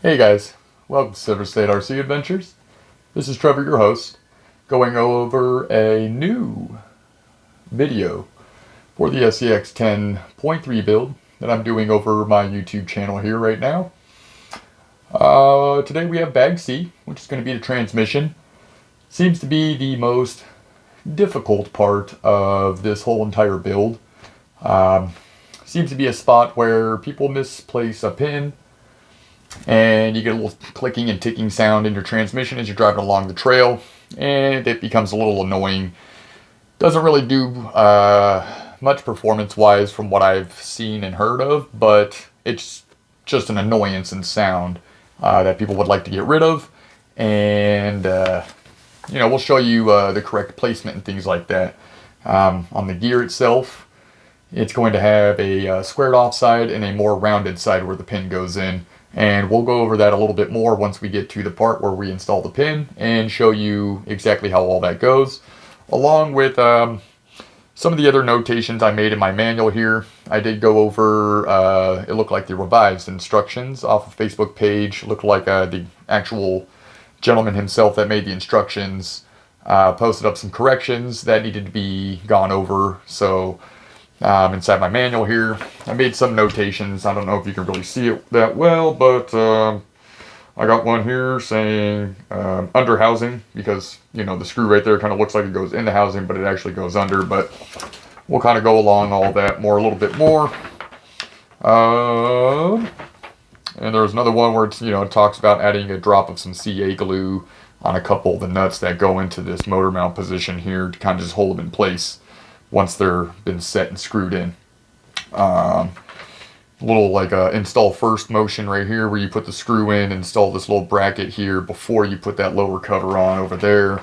Hey guys, welcome to Silver State RC Adventures. This is Trevor, your host, going over a new video for the SCX10.3 build that I'm doing over my YouTube channel here right now. Today we have Bag C, which is going to be the transmission. Seems to be the most difficult part of this whole entire build. Seems to be a spot where people misplace a pin, and you get a little clicking and ticking sound in your transmission as you're driving along the trail, and it becomes a little annoying. Doesn't really do much performance-wise from what I've seen and heard of, but it's just an annoyance and sound that people would like to get rid of. And we'll show you the correct placement and things like that. On the gear itself, it's going to have a squared off side and a more rounded side where the pin goes in. And we'll go over that a little bit more once we get to the part where we install the pin and show you exactly how all that goes. Along with some of the other notations I made in my manual here. I did go over, it looked like the revised instructions off of Facebook page. It looked like the actual gentleman himself that made the instructions posted up some corrections that needed to be gone over. So inside my manual here, I made some notations. I don't know if you can really see it that well, but I got one here saying under housing, because the screw right there kind of looks like it goes into housing, but it actually goes under. But we'll kind of go along all that a little bit more. And there's another one where it talks about adding a drop of some CA glue on a couple of the nuts that go into this motor mount position here to kind of just hold them in place once they're been set and screwed in. Little like install first motion right here where you put the screw in, install this little bracket here before you put that lower cover on over there.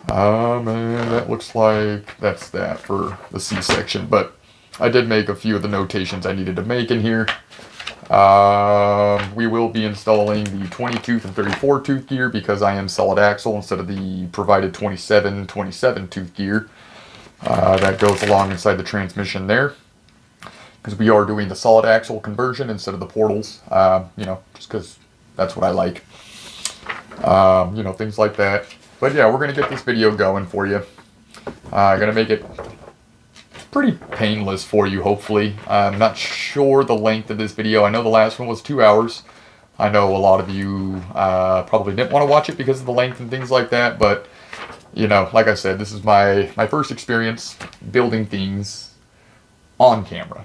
And that looks like that's that for the C section, but I did make a few of the notations I needed to make in here. We will be installing the 20 tooth and 34 tooth gear because I am solid axle instead of the provided 27 tooth gear. That goes along inside the transmission there, because we are doing the solid axle conversion instead of the portals, just because that's what I like, things like that. But yeah, we're going to get this video going for you. I'm going to make it pretty painless for you, hopefully. I'm not sure the length of this video. I know the last one was 2 hours. I know a lot of you probably didn't want to watch it because of the length and things like that, but like I said, this is my first experience building things on camera.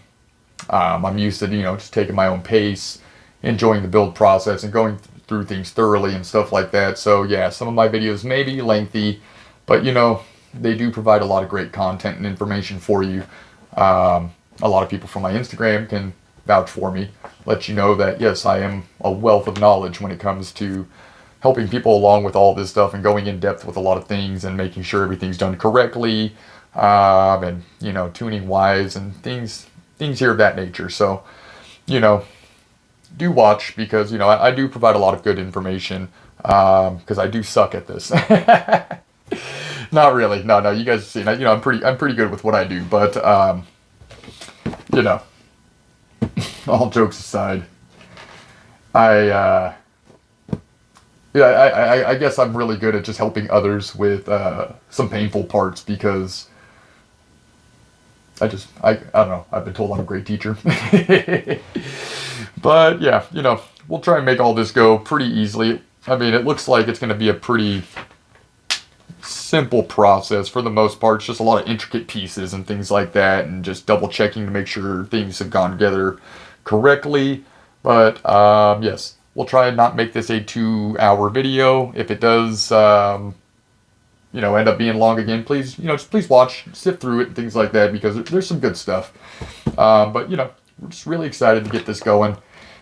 I'm used to, just taking my own pace, enjoying the build process, and going through things thoroughly and stuff like that. So yeah, some of my videos may be lengthy, but they do provide a lot of great content and information for you. A lot of people from my Instagram can vouch for me, let you know that yes, I am a wealth of knowledge when it comes to helping people along with all this stuff and going in depth with a lot of things and making sure everything's done correctly, and tuning wise and things here of that nature. So do watch, because I do provide a lot of good information, because I do suck at this. Not really, no, you guys have seen I'm pretty good with what I do, but all jokes aside, I guess I'm really good at just helping others with some painful parts, because I don't know, I've been told I'm a great teacher. But yeah, we'll try and make all this go pretty easily. I mean, it looks like it's going to be a pretty simple process for the most part. It's just a lot of intricate pieces and things like that, and just double checking to make sure things have gone together correctly. But yes, we'll try and not make this a 2-hour video. If it does, end up being long again, please, please watch, sift through it and things like that, because there's some good stuff. But, we're just really excited to get this going.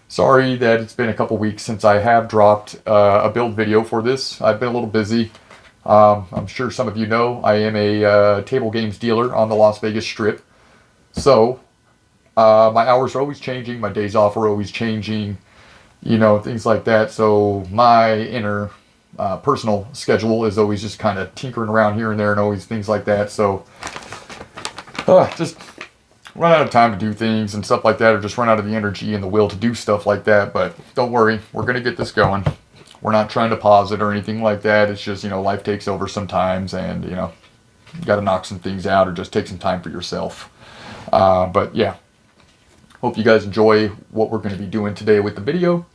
Sorry that it's been a couple weeks since I have dropped a build video for this. I've been a little busy. I'm sure some of you know I am a table games dealer on the Las Vegas Strip. So, my hours are always changing, my days off are always changing, things like that. So my inner personal schedule is always just kind of tinkering around here and there and always things like that. So just run out of time to do things and stuff like that, or just run out of the energy and the will to do stuff like that. But don't worry, we're going to get this going. We're not trying to pause it or anything like that. It's just, life takes over sometimes, and, you got to knock some things out or just take some time for yourself. But yeah, hope you guys enjoy what we're going to be doing today with the video.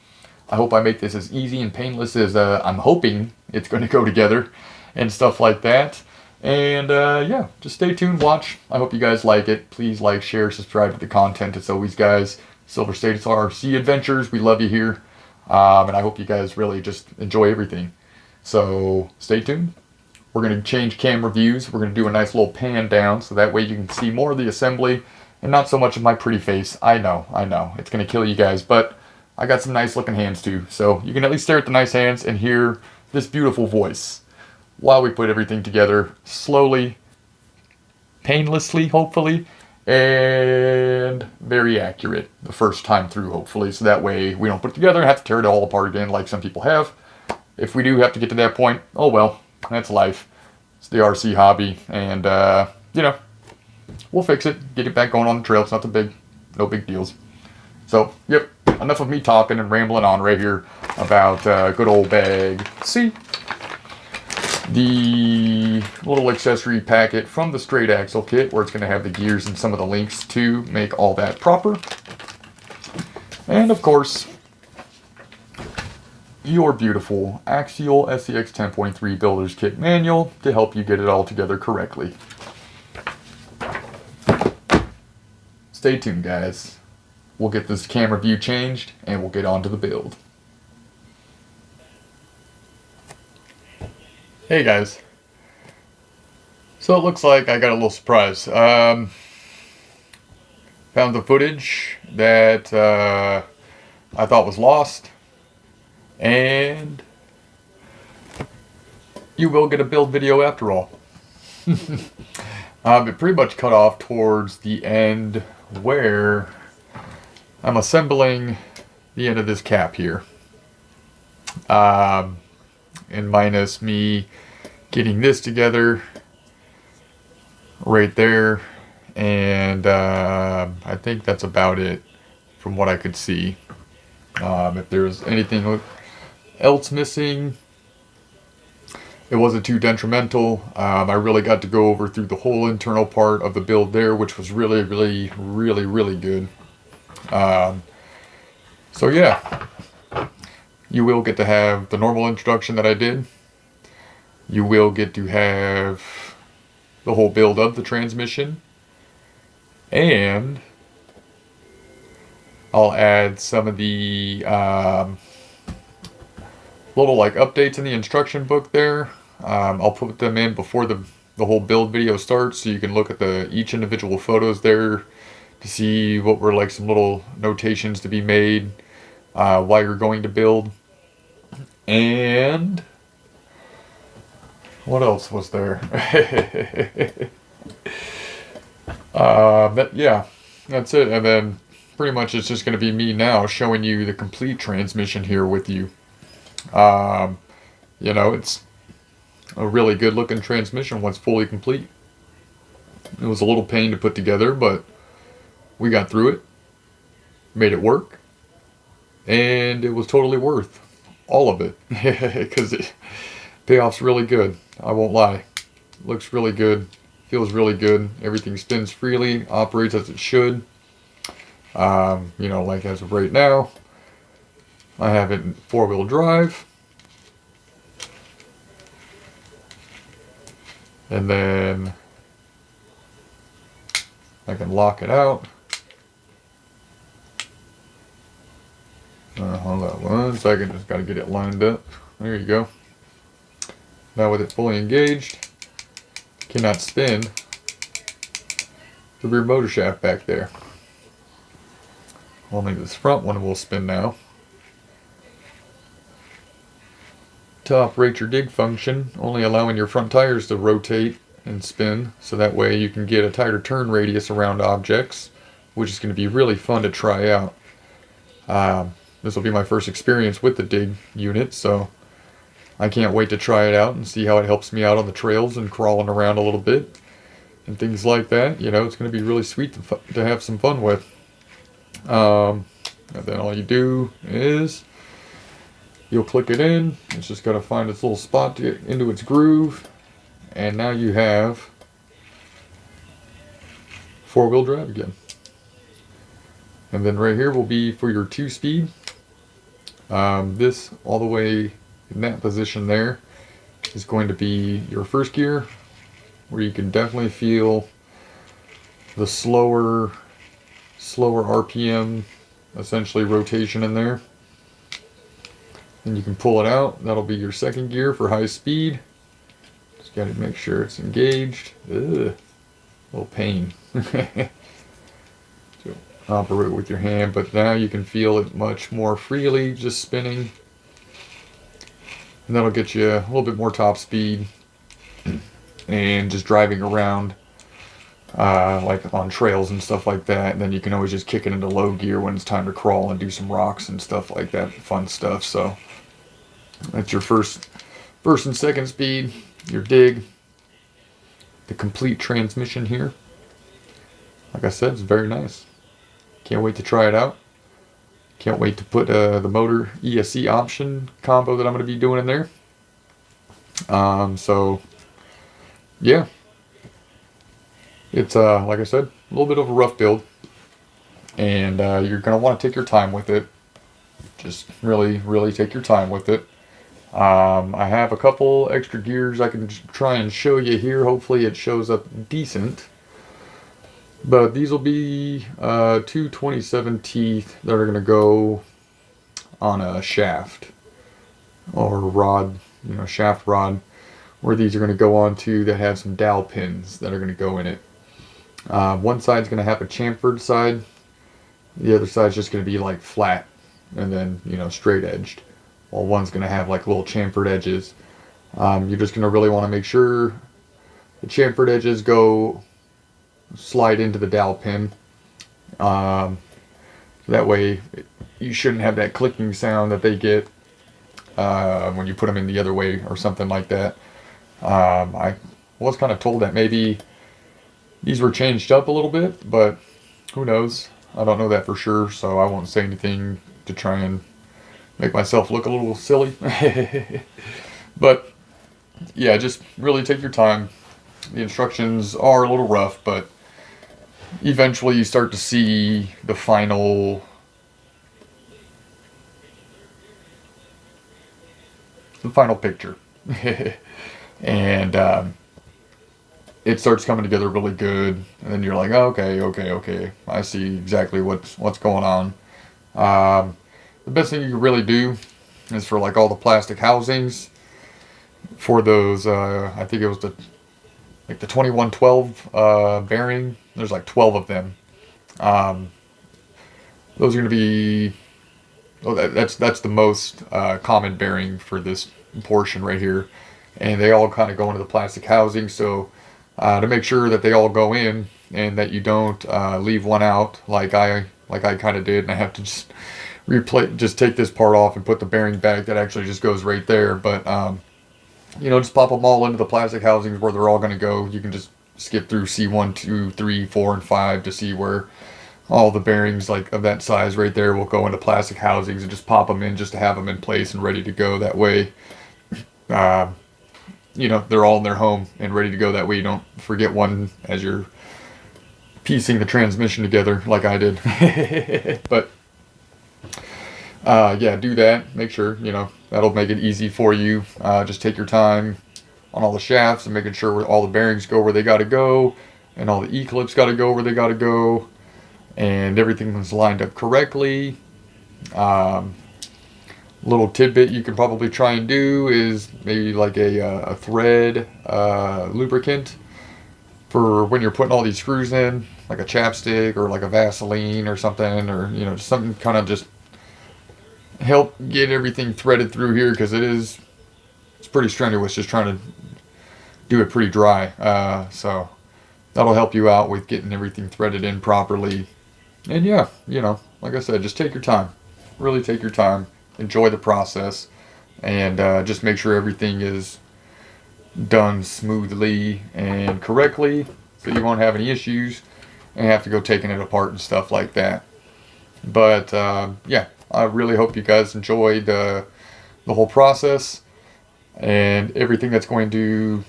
I hope I make this as easy and painless as I'm hoping it's going to go together and stuff like that. And yeah, just stay tuned, watch. I hope you guys like it. Please like, share, subscribe to the content. As always, guys, Silver State RC Adventures, we love you here. And I hope you guys really just enjoy everything. So stay tuned. We're going to change camera views. We're going to do a nice little pan down so that way you can see more of the assembly and not so much of my pretty face. I know. It's going to kill you guys, but I got some nice looking hands too. So you can at least stare at the nice hands and hear this beautiful voice while we put everything together slowly, painlessly, hopefully, and very accurate the first time through, hopefully. So that way we don't put it together and have to tear it all apart again like some people have. If we do have to get to that point, oh well. That's life. It's the RC hobby, and we'll fix it. Get it back going on the trail. It's not no big deals. So, yep. Enough of me talking and rambling on right here about good old bag C. The little accessory packet from the straight axle kit, where it's going to have the gears and some of the links to make all that proper. And of course, your beautiful Axial SCX10.3 Builder's Kit Manual to help you get it all together correctly. Stay tuned, guys. We'll get this camera view changed and we'll get on to the build. Hey guys. So it looks like I got a little surprise. Found the footage that I thought was lost. And you will get a build video after all. It pretty much cut off towards the end where I'm assembling the end of this cap here. And minus me getting this together right there. And I think that's about it from what I could see. If there's anything else missing, it wasn't too detrimental. I really got to go over through the whole internal part of the build there, which was really good. So yeah, you will get to have the normal introduction that I did. You will get to have the whole build of the transmission, and I'll add some of the little updates in the instruction book there. I'll put them in before the whole build video starts, so you can look at each individual photos there to see what were some little notations to be made while you're going to build. And what else was there? But yeah, that's it. And then pretty much it's just going to be me now showing you the complete transmission here with you. It's a really good looking transmission once fully complete. It was a little pain to put together, but we got through it, made it work, and it was totally worth all of it because payoff's really good. I won't lie. Looks really good, feels really good. Everything spins freely, operates as it should. Like as of right now, I have it in 4-wheel drive. And then I can lock it out. Hold on 1 second, just got to get it lined up. There you go. Now with it fully engaged, cannot spin the rear motor shaft back there. Only this front one will spin now. To operate your dig function, only allowing your front tires to rotate and spin, so that way you can get a tighter turn radius around objects, which is going to be really fun to try out. This will be my first experience with the dig unit, so I can't wait to try it out and see how it helps me out on the trails and crawling around a little bit. and things like that. You know, it's going to be really sweet to have some fun with. And then all you do is you'll click it in. It's just got to find its little spot to get into its groove. And now you have four-wheel drive again. And then right here will be for your 2-speed. This all the way in that position there is going to be your first gear, where you can definitely feel the slower RPM, essentially rotation in there. And you can pull it out. That'll be your second gear for high speed. Just got to make sure it's engaged. Ugh, little pain. So operate with your hand, but now you can feel it much more freely just spinning. And that'll get you a little bit more top speed and just driving around like on trails and stuff like that. And then you can always just kick it into low gear when it's time to crawl and do some rocks and stuff like that, fun stuff. So that's your first and second speed, your dig. The complete transmission here, like I said, it's very nice. Can't wait to try it out. Can't wait to put the motor ESC option combo that I'm going to be doing in there. So yeah, it's like I said, a little bit of a rough build, and you're going to want to take your time with it. Just really take your time with it. I have a couple extra gears I can try and show you here. Hopefully it shows up decent. But these will be 2 27 teeth that are going to go on a shaft or rod, you know, shaft rod, where these are going to go onto that have some dowel pins that are going to go in it. One side's going to have a chamfered side. The other side's just going to be like flat and then, you know, straight edged. While one's going to have like little chamfered edges. You're just going to really want to make sure the chamfered edges slide into the dowel pin. That way you shouldn't have that clicking sound that they get when you put them in the other way or something like that. I was kind of told that maybe these were changed up a little bit, but who knows? I don't know that for sure, so I won't say anything to try and make myself look a little silly. But yeah, just really take your time. The instructions are a little rough, but eventually you start to see the final picture. And it starts coming together really good, and then you're like, oh, okay, I see exactly what's going on. The best thing you can really do is for like all the plastic housings for those, I think it was the 2112 bearing. There's like 12 of them. Those are going to be, that's the most common bearing for this portion right here. And they all kind of go into the plastic housing. So to make sure that they all go in and that you don't leave one out like I kind of did, and I have to just take this part off and put the bearing back that actually just goes right there. But you know, just pop them all into the plastic housings where they're all going to go. You can just skip through C1, 2, 3, 4, and 5 to see where all the bearings like of that size right there will go into plastic housings, and just pop them in just to have them in place and ready to go. That way, you know, they're all in their home and ready to go. That way you don't forget one as you're piecing the transmission together like I did. But yeah, do that. Make sure, you know, that'll make it easy for you. Just take your time on all the shafts and making sure all the bearings go where they got to go, and all the E-clips got to go where they got to go, and everything was lined up correctly. Little tidbit you can probably try and do is maybe like a thread lubricant for when you're putting all these screws in, like a chapstick or like a Vaseline or something, or, you know, something kind of just help get everything threaded through here, because it's pretty strenuous just trying to do it pretty dry. So that'll help you out with getting everything threaded in properly. And yeah, you know, like I said, just take your time. Really take your time. Enjoy the process, and just make sure everything is done smoothly and correctly. so you won't have any issues and have to go taking it apart and stuff like that. But yeah, I really hope you guys enjoyed the whole process and everything that's going to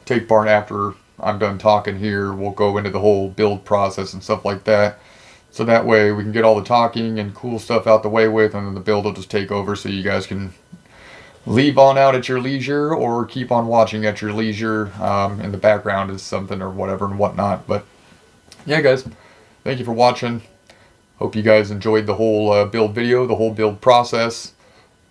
take part after I'm done talking here. We'll go into the whole build process and stuff like that. So that way we can get all the talking and cool stuff out the way with, and then the build will just take over so you guys can leave on out at your leisure or keep on watching at your leisure. In the background is something or whatever and whatnot. But yeah, guys, thank you for watching. Hope you guys enjoyed the whole build video, the whole build process.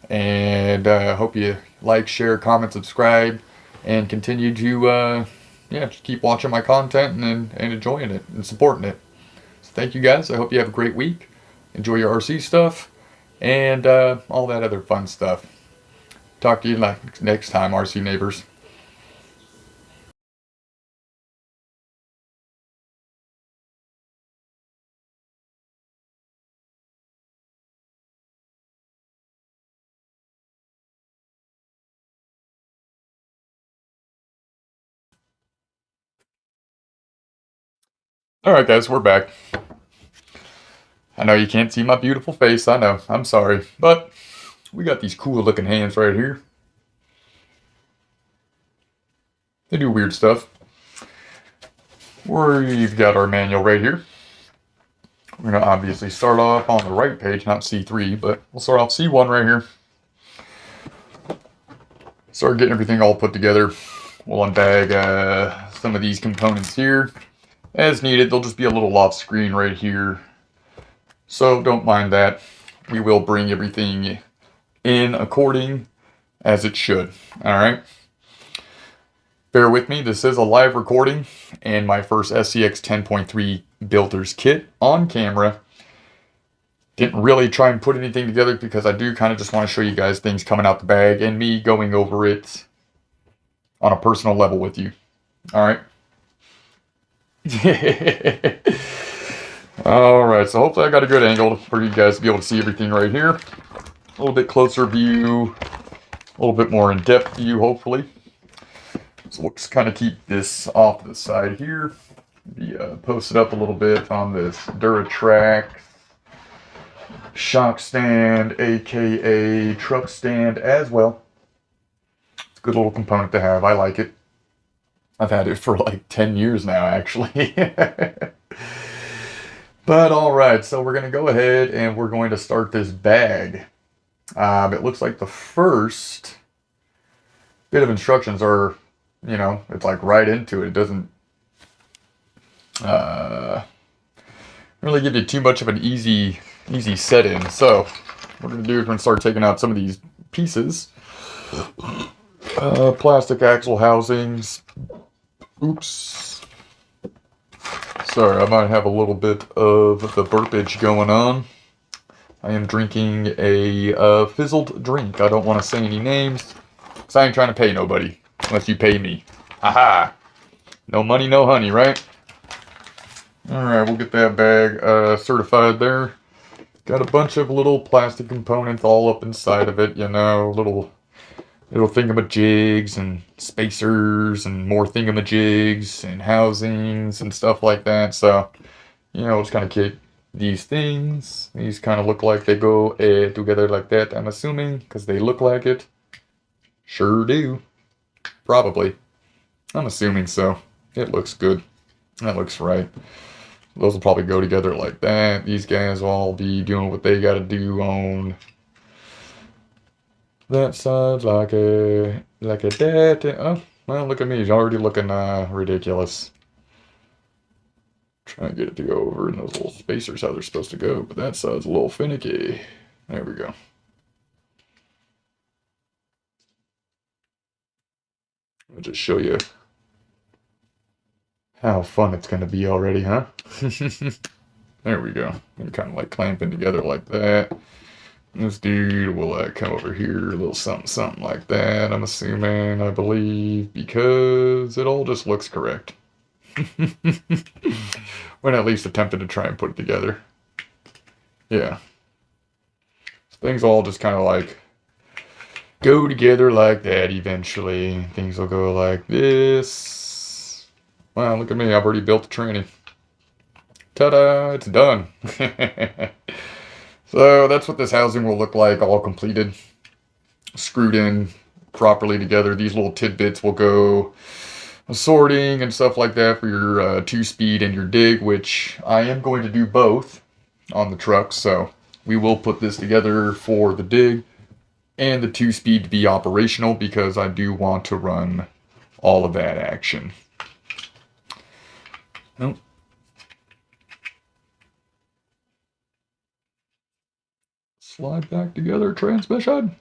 And hope you like, share, comment, subscribe, and continue to yeah, just keep watching my content and enjoying it and supporting it. So thank you guys. I hope you have a great week. Enjoy your RC stuff and all that other fun stuff. Talk to you next time, RC neighbors. Alright guys, we're back. I know you can't see my beautiful face, I know, I'm sorry. But we got these cool looking hands right here. They do weird stuff. We've got our manual right here. We're going to obviously start off on the right page, not C3, but we'll start off C1 right here. Start getting everything all put together. We'll unbag some of these components here. As needed, they'll just be a little off screen right here. So don't mind that. We will bring everything in according as it should. Alright. Bear with me, this is a live recording and my first SCX10.3 builder's kit on camera. Didn't really try and put anything together because I do kind of just want to show you guys things coming out the bag and me going over it on a personal level with you. Alright. Alright, so hopefully I got a good angle for you guys to be able to see everything right here. A little bit closer view, a little bit more in-depth view, hopefully. So we'll just kind of keep this off the side here. Be posted up a little bit on this Duratrack shock stand, aka truck stand as well. It's a good little component to have. I like it. I've had it for like 10 years now, actually. But alright, so we're going to go ahead and we're going to start this bag. It looks like the first bit of instructions are, you know, it's like right into it. It doesn't really give you too much of an easy set-in. So what we're going to do is we're going to start taking out some of these pieces. Plastic axle housings. Oops. Sorry, I might have a little bit of the burpage going on. I am drinking a fizzled drink. I don't want to say any names, because I ain't trying to pay nobody, unless you pay me. Haha! No money, no honey, right? Alright, we'll get that bag certified there. Got a bunch of little plastic components all up inside of it, you know, little thingamajigs and spacers and more thingamajigs and housings and stuff like that. So, you know, just kind of keep these things. These kind of look like they go together like that, I'm assuming, because they look like it. Sure do. Probably. I'm assuming so. It looks good. That looks right. Those will probably go together like that. These guys will all be doing what they got to do on that side, like a that. Oh, well, look at me. He's already looking ridiculous. Trying to get it to go over in those little spacers how they're supposed to go, but that side's a little finicky. There we go. I'll just show you how fun it's going to be already, huh? There we go. And kind of like clamping together like that. This dude will come over here, a little something like that, I'm assuming, I believe, because it all just looks correct. When at least attempted to try and put it together. Yeah. Things all just kind of like go together like that eventually. Things will go like this. Wow, look at me. I've already built the tranny. Ta-da! It's done. So that's what this housing will look like, all completed. Screwed in properly together. These little tidbits will go sorting and stuff like that for your 2-speed and your dig, which I am going to do both on the truck. So we will put this together for the dig and the 2-speed to be operational, because I do want to run all of that action. Nope. Slide back together transmission.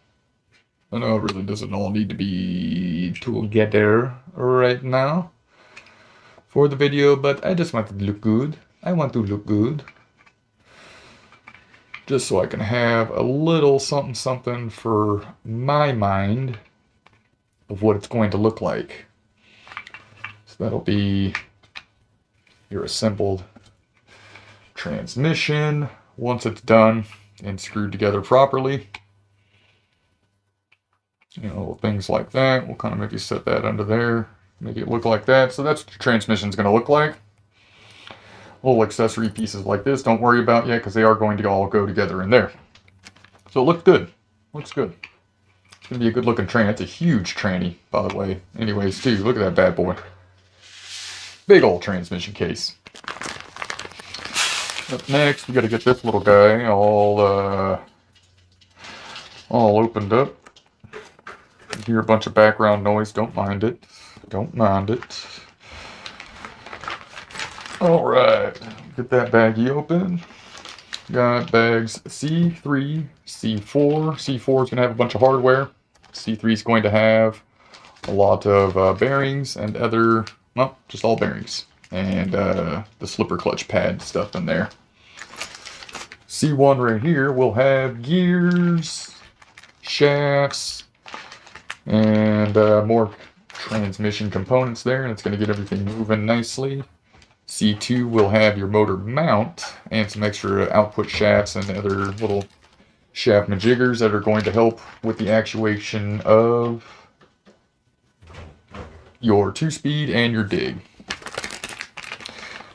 I know it really doesn't all need to be together right now for the video, but I just want it to look good. I want to look good. Just so I can have a little something something for my mind of what it's going to look like. So that'll be your assembled transmission once it's done and screwed together properly. You know, things like that. We'll kind of maybe set that under there, make it look like that. So that's what your transmission's going to look like. Little accessory pieces like this, don't worry about yet, because they are going to all go together in there. So it looks good. Looks good. It's going to be a good looking tranny. It's a huge tranny, by the way. Anyways, too, look at that bad boy. Big old transmission case. Up next, we got to get this little guy all opened up. You hear a bunch of background noise. Don't mind it. Don't mind it. Alright, get that baggie open. Got bags C3, C4. C4 is going to have a bunch of hardware. C3 is going to have a lot of bearings and other, well, just all bearings. And the slipper clutch pad stuff in there. C1 right here will have gears, shafts, and more transmission components there. And it's going to get everything moving nicely. C2 will have your motor mount and some extra output shafts and other little shaft majiggers that are going to help with the actuation of your 2-speed and your dig.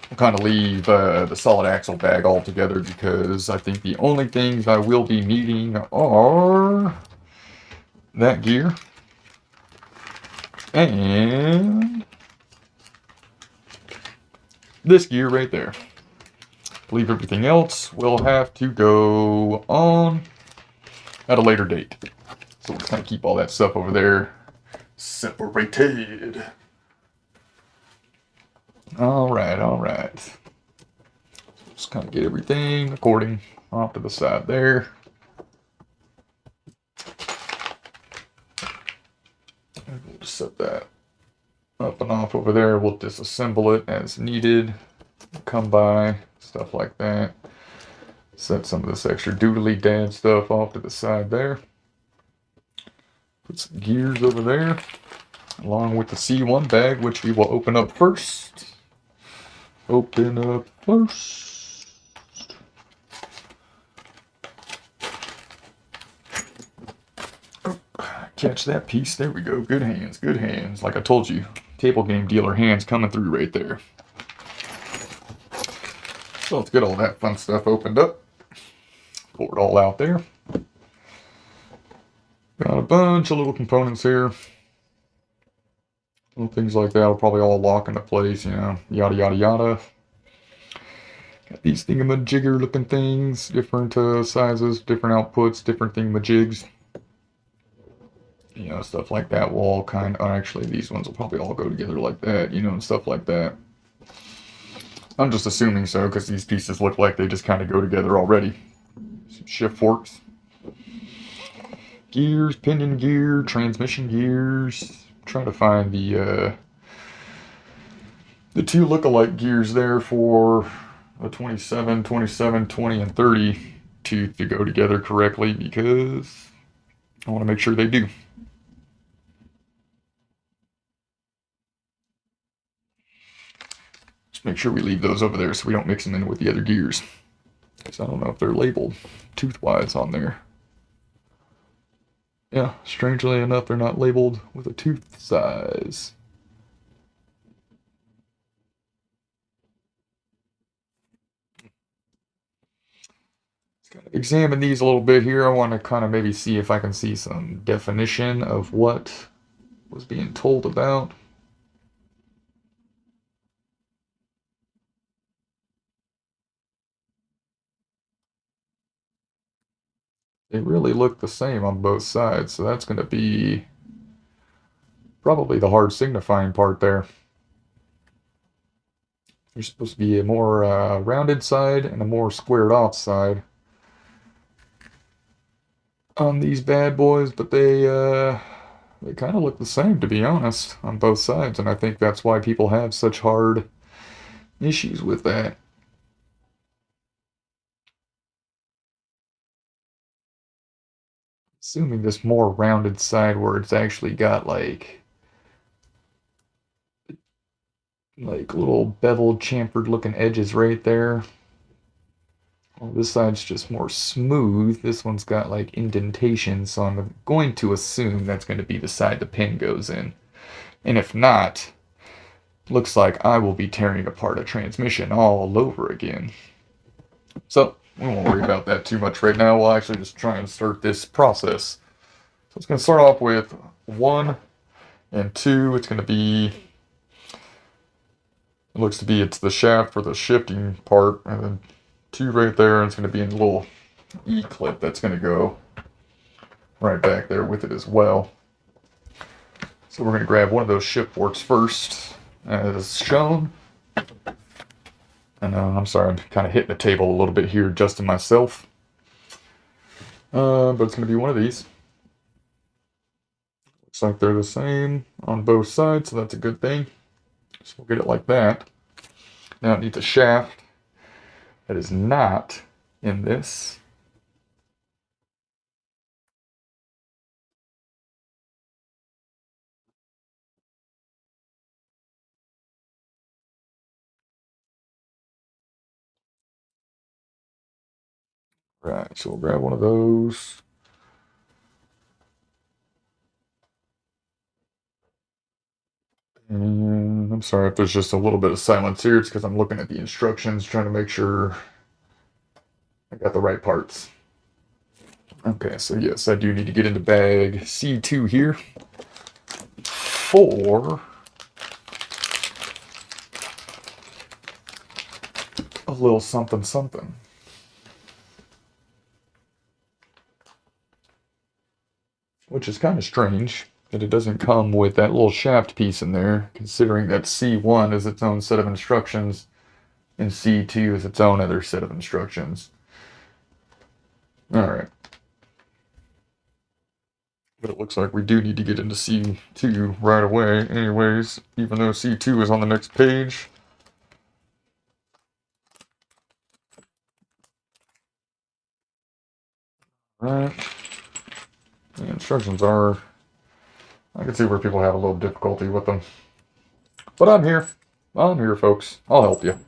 We'll kind of leave the solid axle bag all together, because I think the only things I will be needing are that gear and this gear right there. I believe everything else will have to go on at a later date. So we'll kind of keep all that stuff over there separated. Alright. Just kind of get everything according off to the side there. And we'll just set that up and off over there. We'll disassemble it as needed. Come by, stuff like that. Set some of this extra doodly dad stuff off to the side there. Put some gears over there, along with the C1 bag, which we will open up first. Open up first. Oh, catch that piece. There we go. Good hands. Good hands. Like I told you, table game dealer hands coming through right there. So let's get all that fun stuff opened up. Pull it all out there. Got a bunch of little components here. Little things like that will probably all lock into place, you know, yada yada yada. Got these thingamajigger looking things, different sizes, different outputs, different thingamajigs. You know, stuff like that will all kind of, actually these ones will probably all go together like that, you know, and stuff like that. I'm just assuming so, because these pieces look like they just kind of go together already. Some shift forks. Gears, pinion gear, transmission gears. Trying to find the two look-alike gears there for a 27, 20, and 30 tooth to go together correctly, because I want to make sure they do. Just make sure we leave those over there so we don't mix them in with the other gears. Because I don't know if they're labeled tooth-wise on there. Yeah, strangely enough, they're not labeled with a tooth size. Examine these a little bit here. I want to kind of maybe see if I can see some definition of what was being told about. They really look the same on both sides, so that's going to be probably the hard signifying part there. There's supposed to be a more rounded side and a more squared off side on these bad boys, but they kind of look the same, to be honest, on both sides, and I think that's why people have such hard issues with that. Assuming this more rounded side where it's actually got like little beveled, chamfered looking edges right there. Well, this side's just more smooth. This one's got like indentations, so I'm going to assume that's going to be the side the pin goes in. And if not, looks like I will be tearing apart a transmission all over again. So we won't worry about that too much right now. We'll actually just try and start this process. So it's going to start off with 1 and 2. It's going to be, it looks to be, it's the shaft for the shifting part, and then 2 right there, and it's going to be in a little E-clip that's going to go right back there with it as well. So we're going to grab one of those shift forks first, as shown. And I'm sorry, I'm kind of hitting the table a little bit here, adjusting myself. But it's going to be one of these. Looks like they're the same on both sides, so that's a good thing. So we'll get it like that. Now it needs a shaft that is not in this. Right, so we'll grab one of those. And I'm sorry if there's just a little bit of silence here. It's because I'm looking at the instructions, trying to make sure I got the right parts. Okay, so yes, I do need to get into bag C2 here for a little something something. Which is kind of strange that it doesn't come with that little shaft piece in there, considering that C1 is its own set of instructions and C2 is its own other set of instructions. Alright. But it looks like we do need to get into C2 right away anyways, even though C2 is on the next page. Right. The instructions are, I can see where people have a little difficulty with them. But I'm here. I'm here, folks. I'll help you.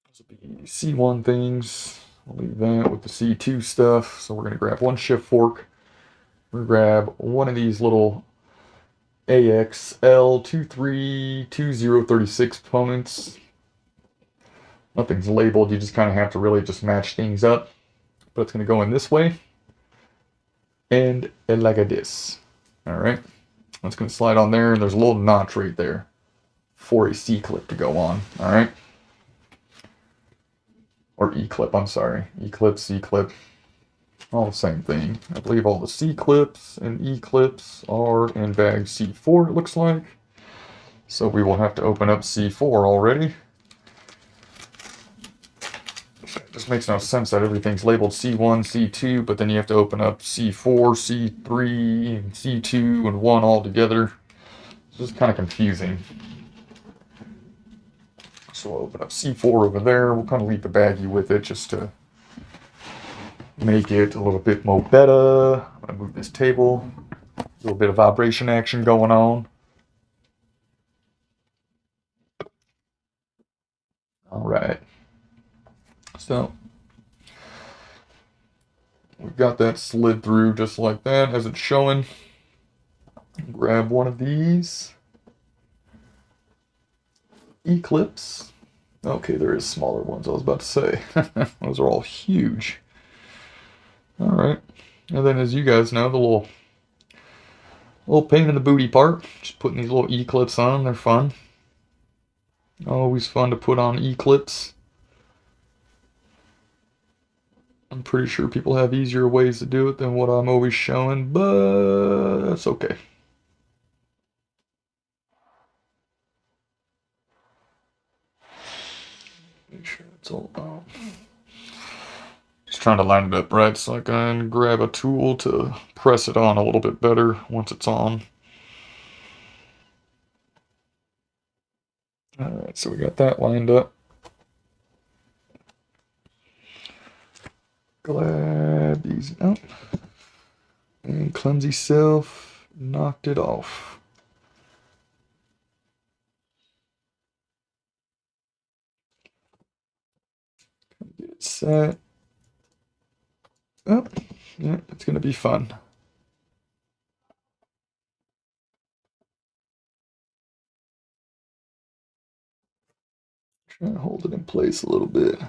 This will be C1 things. I'll leave that with the C2 stuff. So we're going to grab one shift fork. We're going to grab one of these little Axial10.3 components. Nothing's labeled. You just kind of have to really just match things up. But it's going to go in this way. And like this. Alright. That's going to slide on there. And there's a little notch right there for a C-clip to go on. Alright. Or E-clip, I'm sorry. E-clip, C-clip. All the same thing. I believe all the C-clips and E-clips are in bag C4, it looks like. So we will have to open up C4 already. It just makes no sense that everything's labeled C1, C2, but then you have to open up C4, C3, and C2 and 1 all together. It's just kind of confusing. So we'll open up C4 over there. We'll kind of leave the baggie with it just to make it a little bit more better. I'm going to move this table. A little bit of vibration action going on. Alright. So we've got that slid through just like that as it's showing. Grab one of these. E-clips. Okay, there is smaller ones, I was about to say. Those are all huge. Alright. And then as you guys know, the little pain in the booty part. Just putting these little E-clips on, they're fun. Always fun to put on E-clips. I'm pretty sure people have easier ways to do it than what I'm always showing, but that's okay. Make sure it's all out. Just trying to line it up right so I can grab a tool to press it on a little bit better once it's on. Alright, so we got that lined up. Glad these out. And clumsy self knocked it off. Get it set. Oh, yeah, it's going to be fun. Try to hold it in place a little bit.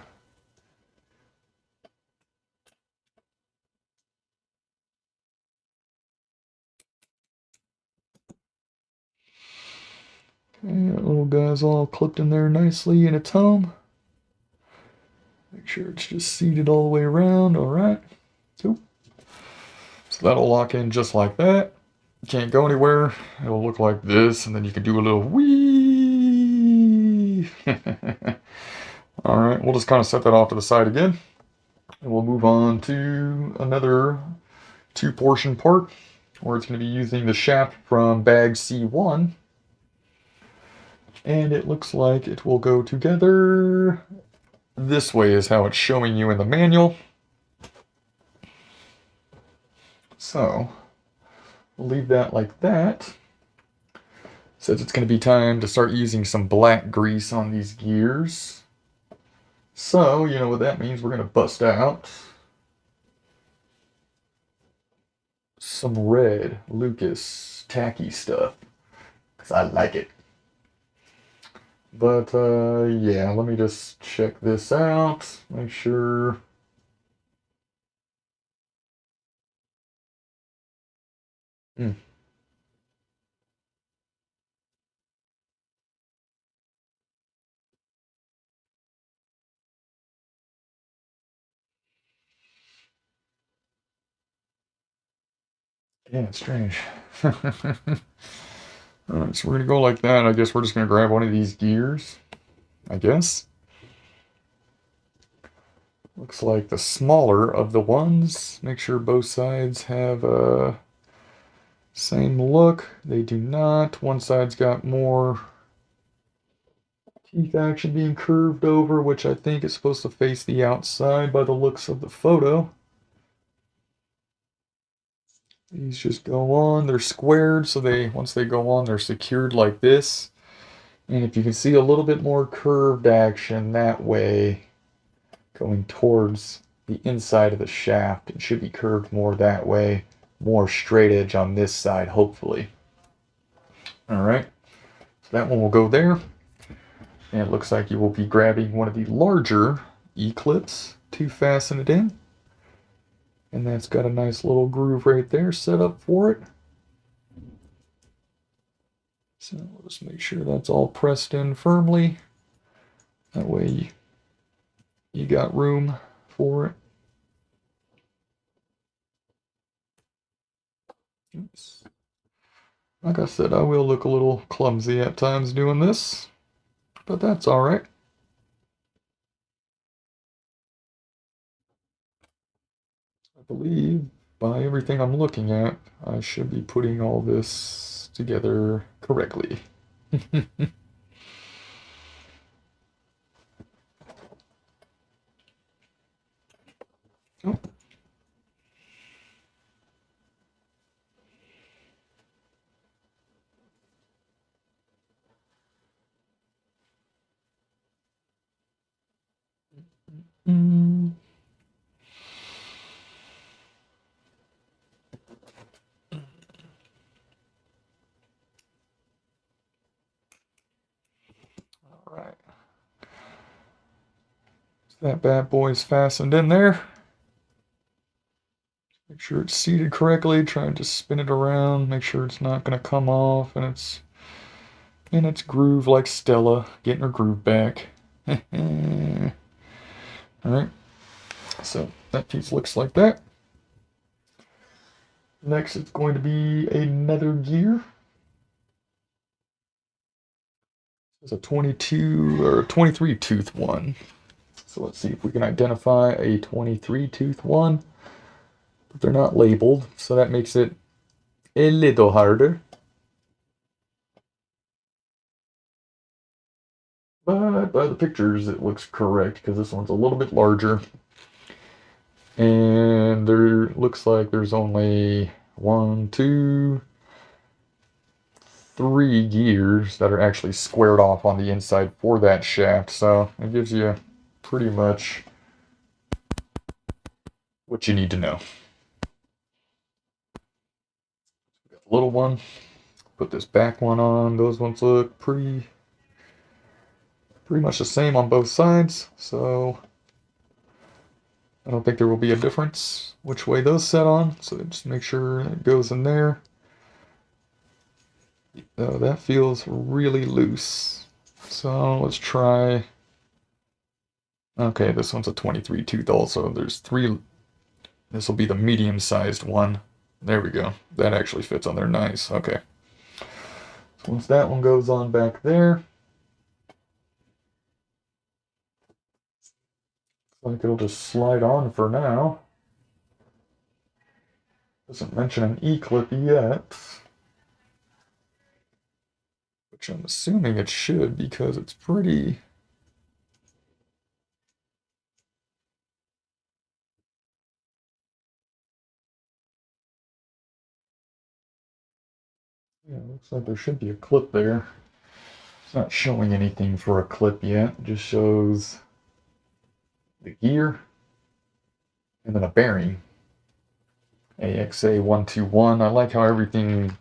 Okay, that little guy's all clipped in there nicely in its home. Make sure it's just seated all the way around. Alright. Cool. So that'll lock in just like that. Can't go anywhere. It'll look like this, and then you can do a little wee. Alright, we'll just kind of set that off to the side again. And we'll move on to another two-portion part, where it's going to be using the shaft from bag C1. And it looks like it will go together. This way is how it's showing you in the manual. So, we'll leave that like that. Says it's going to be time to start using some black grease on these gears. So, you know what that means. We're going to bust out some red Lucas tacky stuff, because I like it. But, yeah, let me just check this out. Make sure. Hmm. Yeah, it's strange. Alright, so we're going to go like that. I guess we're just going to grab one of these gears. I guess. Looks like the smaller of the ones. Make sure both sides have a same look. They do not. One side's got more teeth action being curved over, which I think is supposed to face the outside by the looks of the photo. These just go on. They're squared, so once they go on, they're secured like this. And if you can see a little bit more curved action that way, going towards the inside of the shaft, it should be curved more that way. More straight edge on this side, hopefully. Alright, so that one will go there. And it looks like you will be grabbing one of the larger E-clips to fasten it in. And that's got a nice little groove right there set up for it. So we'll just make sure that's all pressed in firmly. That way you got room for it. Oops. Like I said, I will look a little clumsy at times doing this, but that's alright. I believe by everything I'm looking at, I should be putting all this together correctly. Oh. Mm. That bad boy's fastened in there. Make sure it's seated correctly. Try and just spin it around. Make sure it's not going to come off, and it's in its groove like Stella, getting her groove back. Alright, so that piece looks like that. Next, it's going to be another gear. It's a 22 or 23 tooth one. So let's see if we can identify a 23 tooth one. But they're not labeled, so that makes it a little harder. But by the pictures, it looks correct because this one's a little bit larger. And there looks like there's only 1, 2, 3 gears that are actually squared off on the inside for that shaft. So it gives you pretty much what you need to know. Little one, put this back one on. Those ones look pretty much the same on both sides, so I don't think there will be a difference which way those set on. So just make sure it goes in there. That feels really loose. So let's try. Okay, this one's a 23 tooth also. There's 3. This will be the medium sized one. There we go. That actually fits on there. Nice. Okay. So once that one goes on back there, looks like it'll just slide on for now. Doesn't mention an E-clip yet, which I'm assuming it should because it's pretty. Yeah, looks like there should be a clip there. It's not showing anything for a clip yet. It just shows the gear and then a bearing. AXA121. I like how everything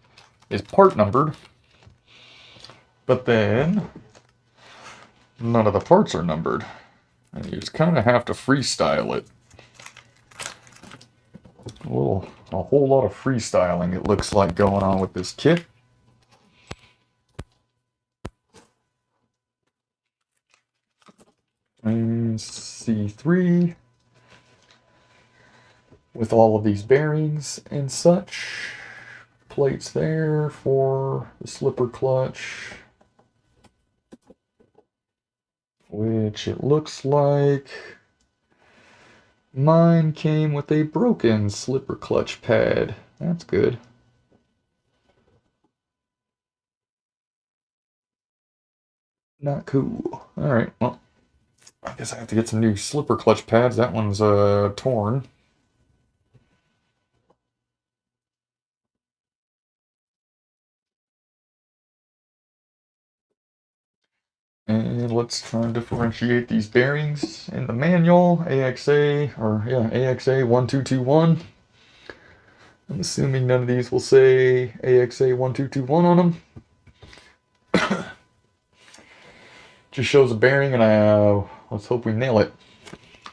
is part numbered, but then none of the parts are numbered. And you just kind of have to freestyle it. A whole lot of freestyling it looks like going on with this kit. And C3 with all of these bearings and such. Plates there for the slipper clutch, which it looks like mine came with a broken slipper clutch pad. That's good. Not cool. Alright, well, I guess I have to get some new slipper clutch pads. That one's torn. And let's try and differentiate ththese bearings in the manual. AXA1221. I'm assuming none of these will say AXA1221 on them. Just shows a bearing, and let's hope we nail it.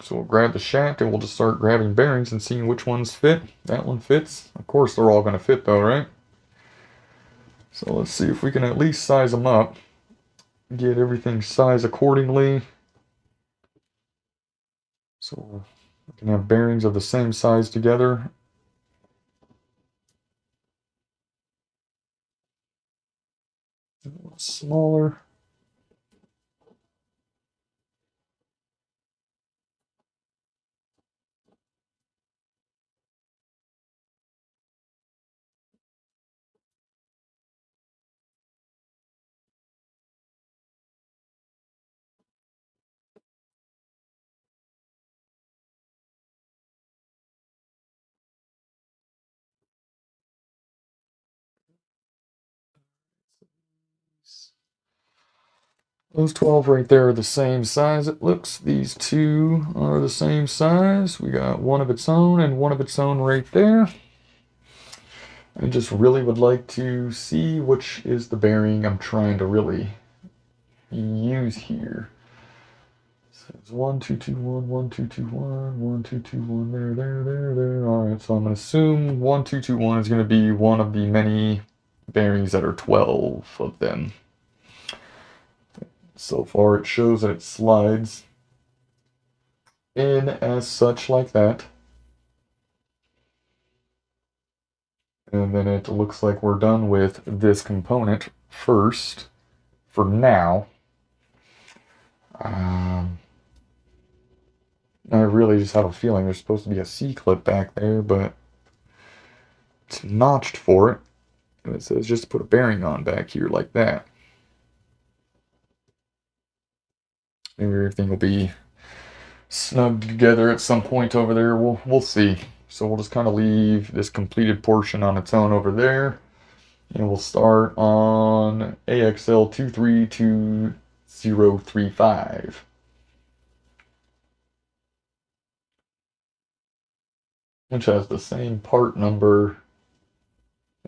So we'll grab the shaft and we'll just start grabbing bearings and seeing which ones fit. That one fits. Of course they're all going to fit though, right? So let's see if we can at least size them up. Get everything sized accordingly. So we can have bearings of the same size together. A little smaller. Those 12 right there are the same size, it looks. These two are the same size. We got one of its own and one of its own right there. I just really would like to see which is the bearing I'm trying to really use here. It's 1, 2, 2, 1, 1, 2, 2, 1, 1, 2, 2, 1, there. Alright, so I'm going to assume 1, 2, 2, 1 is going to be one of the many bearings that are 12 of them. So far it shows that it slides in as such like that. And then it looks like we're done with this component first, for now. I really just have a feeling there's supposed to be a C-clip back there, but it's notched for it. And it says just put a bearing on back here like that. Maybe everything will be snugged together at some point over there. We'll see. So we'll just kind of leave this completed portion on its own over there. And we'll start on Axial10.3, which has the same part number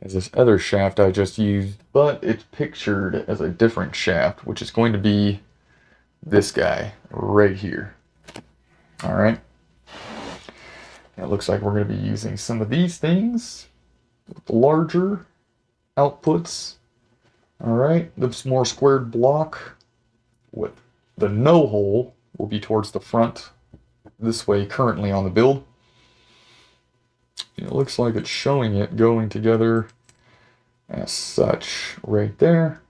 as this other shaft I just used, but it's pictured as a different shaft, which is going to be this guy right here. All right. It looks like we're going to be using some of these things with the larger outputs. All right, this more squared block with the no hole will be towards the front this way currently on the build. It looks like it's showing it going together as such right there,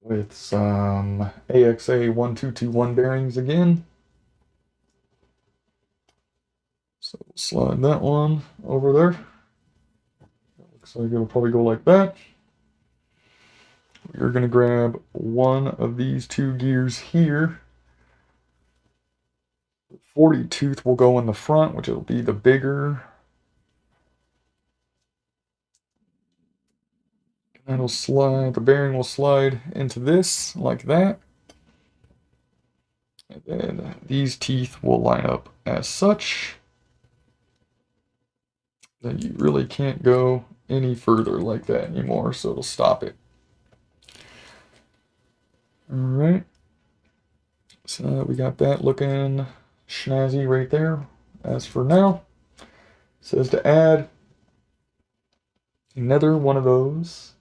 with some AXA1221 bearings again. So we'll slide that one over there. Looks like it'll probably go like that. We're going to grab one of these two gears here. The 40 tooth will go in the front, which will be the bigger. And it'll slide, the bearing will slide into this like that. And then these teeth will line up as such. Then you really can't go any further like that anymore, so it'll stop it. Alright. So we got that looking snazzy right there. As for now, it says to add another one of those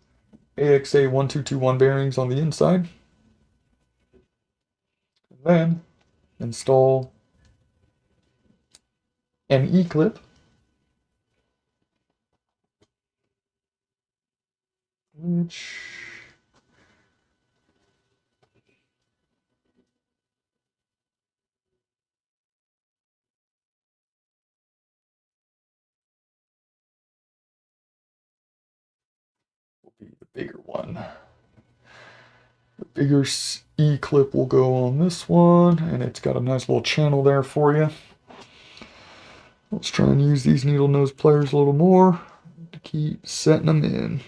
AXA1221 bearings on the inside. And then install an E-clip, which will be the bigger one. The bigger E-clip will go on this one, and it's got a nice little channel there for you. Let's try and use these needle nose pliers a little more to keep setting them in.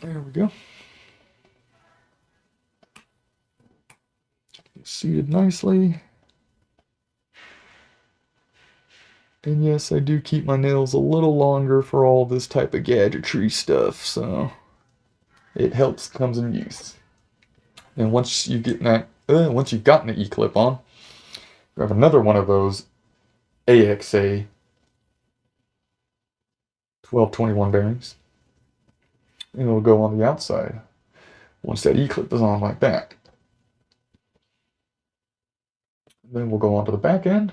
There we go. Seated nicely. And yes, I do keep my nails a little longer for all this type of gadgetry stuff, so it helps, comes in use. And once you get that, once you've gotten the E-clip on, grab another one of those AXA 1221 bearings, and it'll go on the outside once that E-clip is on like that. Then we'll go on to the back end.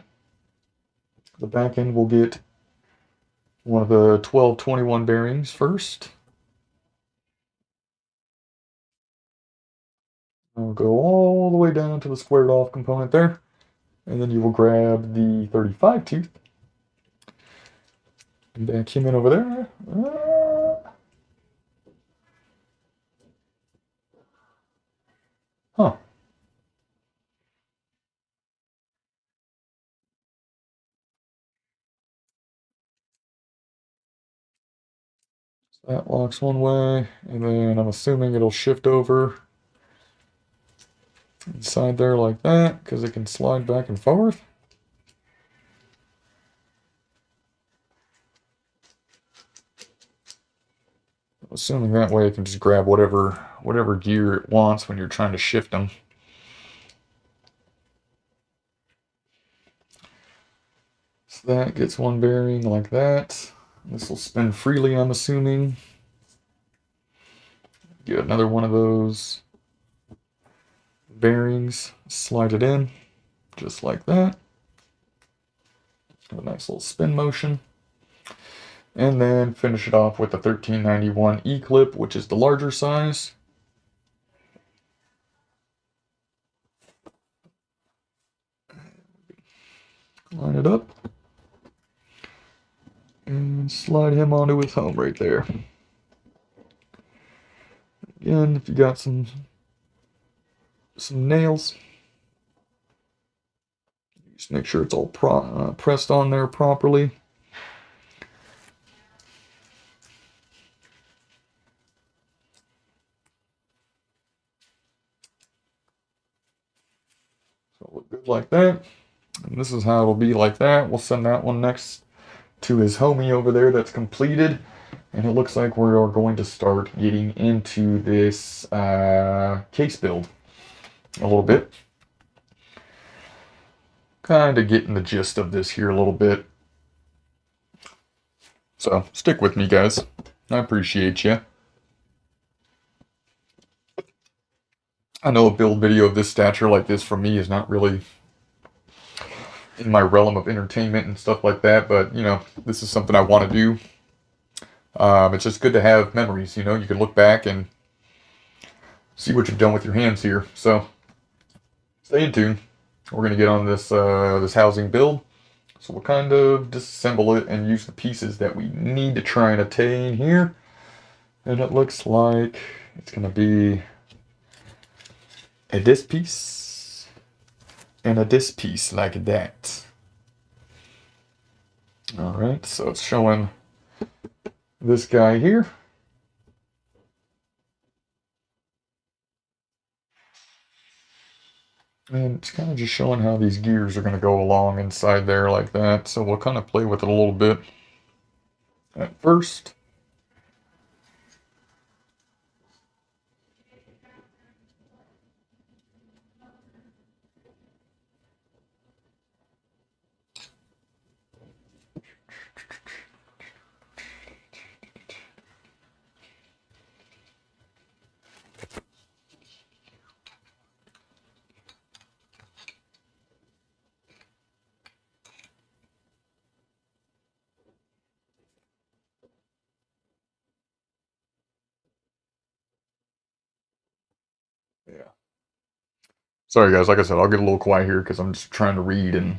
The back end will get one of the 1221 bearings first. I'll go all the way down to the squared off component there. And then you will grab the 35 tooth. And back him in over there. Huh. So that locks one way, and then I'm assuming it'll shift over inside there like that, because it can slide back and forth. Assuming that way it can just grab whatever gear it wants when you're trying to shift them. So that gets one bearing like that. This will spin freely, I'm assuming. Get another one of those bearings, slide it in, just like that. Have a nice little spin motion. And then finish it off with the 1391 E-clip, which is the larger size. Line it up. And slide him onto his home right there. Again, if you got some nails, just make sure it's all pressed on there properly. So it'll look good like that. And this is how it'll be like that. We'll send that one next to his homie over there that's completed. And it looks like we are going to start getting into this case build a little bit. Kind of getting the gist of this here a little bit. So stick with me, guys. I appreciate you. I know a build video of this stature like this from me is not really in my realm of entertainment and stuff like that, but you know, this is something I want to do. It's just good to have memories, you know, you can look back and see what you've done with your hands here. So stay in tune. We're going to get on this this housing build. So we'll kind of disassemble it and use the pieces that we need to try and attain here. And it looks like it's going to be a disc piece and a disc piece like that. Alright, so it's showing this guy here. And it's kind of just showing how these gears are going to go along inside there like that. So we'll kind of play with it a little bit at first. Yeah. Sorry guys, like I said, I'll get a little quiet here because I'm just trying to read and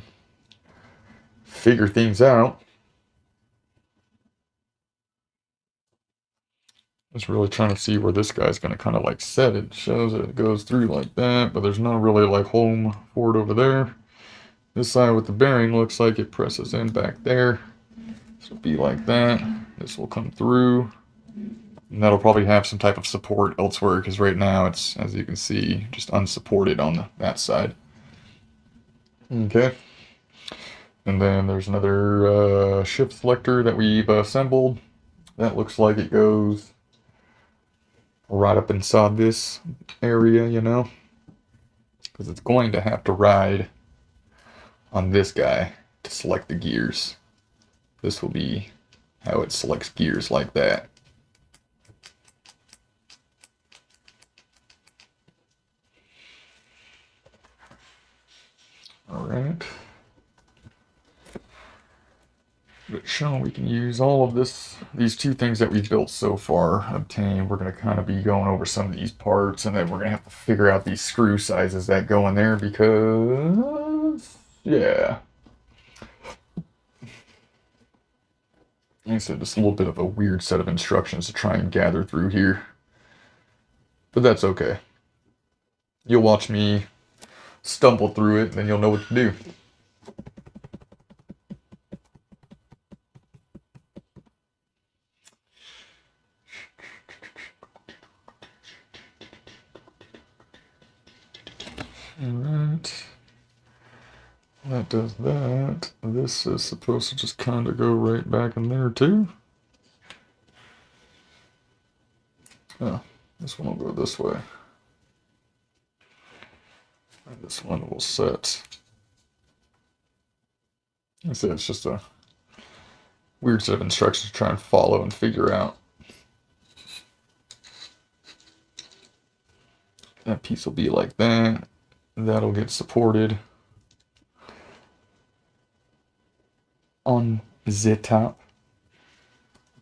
figure things out. Just really trying to see where this guy's going to kind of like set. It shows that it goes through like that, but there's no really like home for it over there. This side with the bearing looks like it presses in back there. So it'll be like that. This will come through. And that'll probably have some type of support elsewhere because right now it's, as you can see, just unsupported on that side. Okay. And then there's another shift selector that we've assembled. That looks like it goes right up inside this area, you know, because it's going to have to ride on this guy to select the gears. This will be how it selects gears like that. All right. But showing we can use all of these two things that we've built so far, obtained. We're going to kind of be going over some of these parts, and then we're going to have to figure out these screw sizes that go in there because, yeah. Like I said, just a little bit of a weird set of instructions to try and gather through here. But that's okay. You'll watch me stumble through it, and then you'll know what to do. Alright. That does that. This is supposed to just kind of go right back in there too. Oh, this one will go this way. And this one will set. I said it's just a weird set of instructions to try and follow and figure out. That piece will be like that. That'll get supported on the top.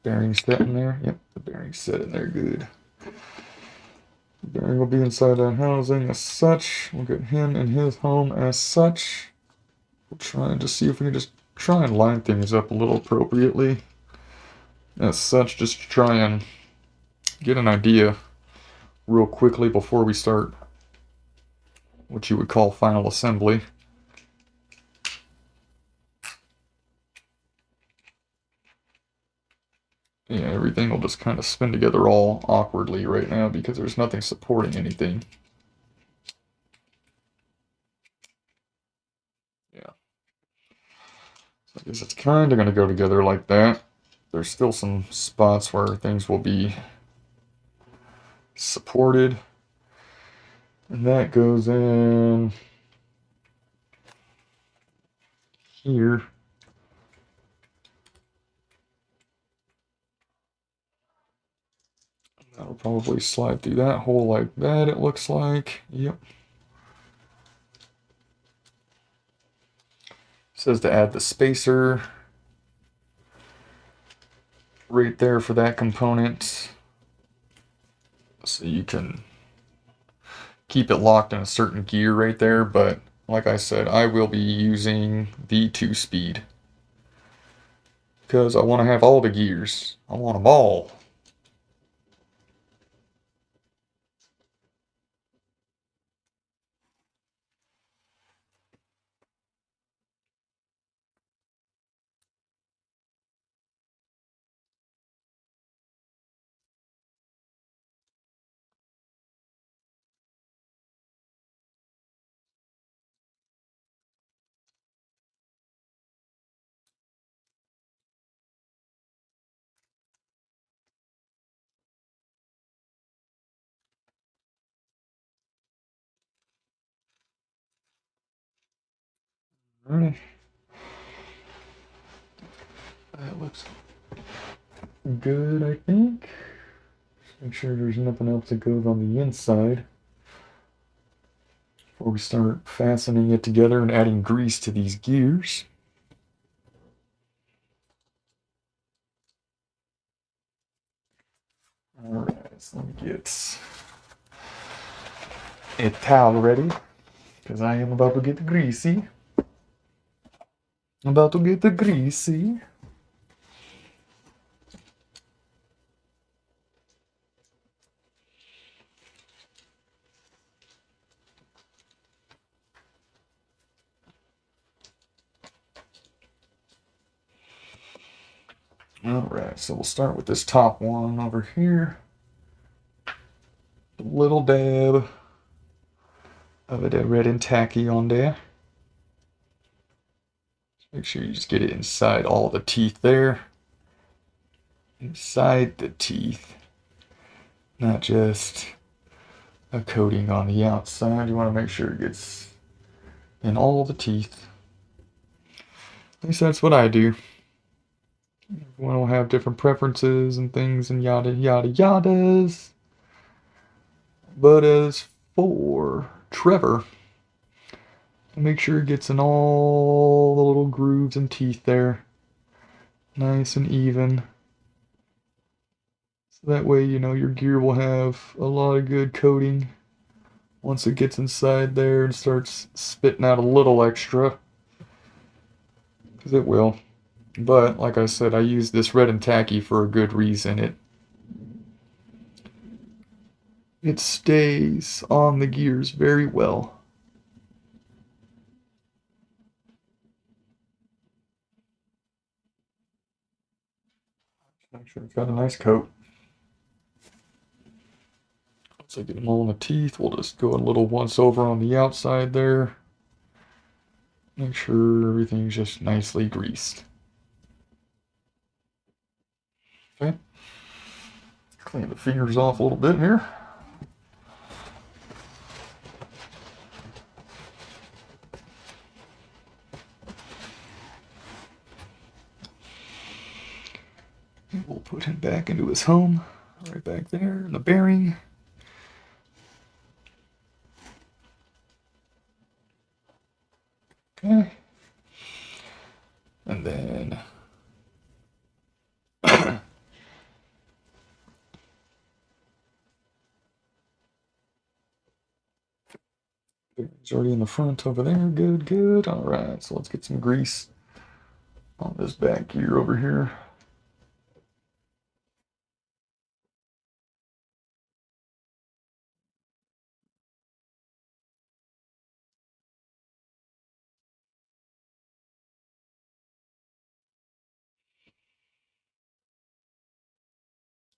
Bearing set in there. Yep, the bearing set in there good. The bearing will be inside that housing as such. We'll get him in his home as such. We'll try and just see if we can just try and line things up a little appropriately. As such, just to try and get an idea real quickly before we start what you would call final assembly. Yeah, everything will just kind of spin together all awkwardly right now because there's nothing supporting anything. Yeah. So I guess it's kind of going to go together like that. There's still some spots where things will be supported. And that goes in here. That'll probably slide through that hole like that, it looks like. Yep. It says to add the spacer right there for that component. So you can keep it locked in a certain gear right there, but like I said, I will be using the 2-speed. Because I want to have all the gears. I want them all. Alright. That looks good, I think. Just make sure there's nothing else that goes on the inside before we start fastening it together and adding grease to these gears. Alright, so let me get a towel ready, because I am about to get greasy. I'm about to get greasy. Alright, so we'll start with this top one over here. A little dab of it red and tacky on there. Make sure you just get it inside all the teeth there. Inside the teeth. Not just a coating on the outside. You want to make sure it gets in all the teeth. At least that's what I do. Everyone will have different preferences and things and yada yada yadas. But as for Trevor, make sure it gets in all the little grooves and teeth there. Nice and even. So that way, you know, your gear will have a lot of good coating once it gets inside there and starts spitting out a little extra. Because it will. But, like I said, I use this red and tacky for a good reason. It stays on the gears very well. Make sure it's got a nice coat. Once once I get them all in the teeth, we'll just go a little once over on the outside there. Make sure everything's just nicely greased. Okay. Clean the fingers off a little bit here. And we'll put him back into his home, right back there in the bearing. Okay. And then it's already in the front over there. Good, good. All right, so let's get some grease on this back gear over here.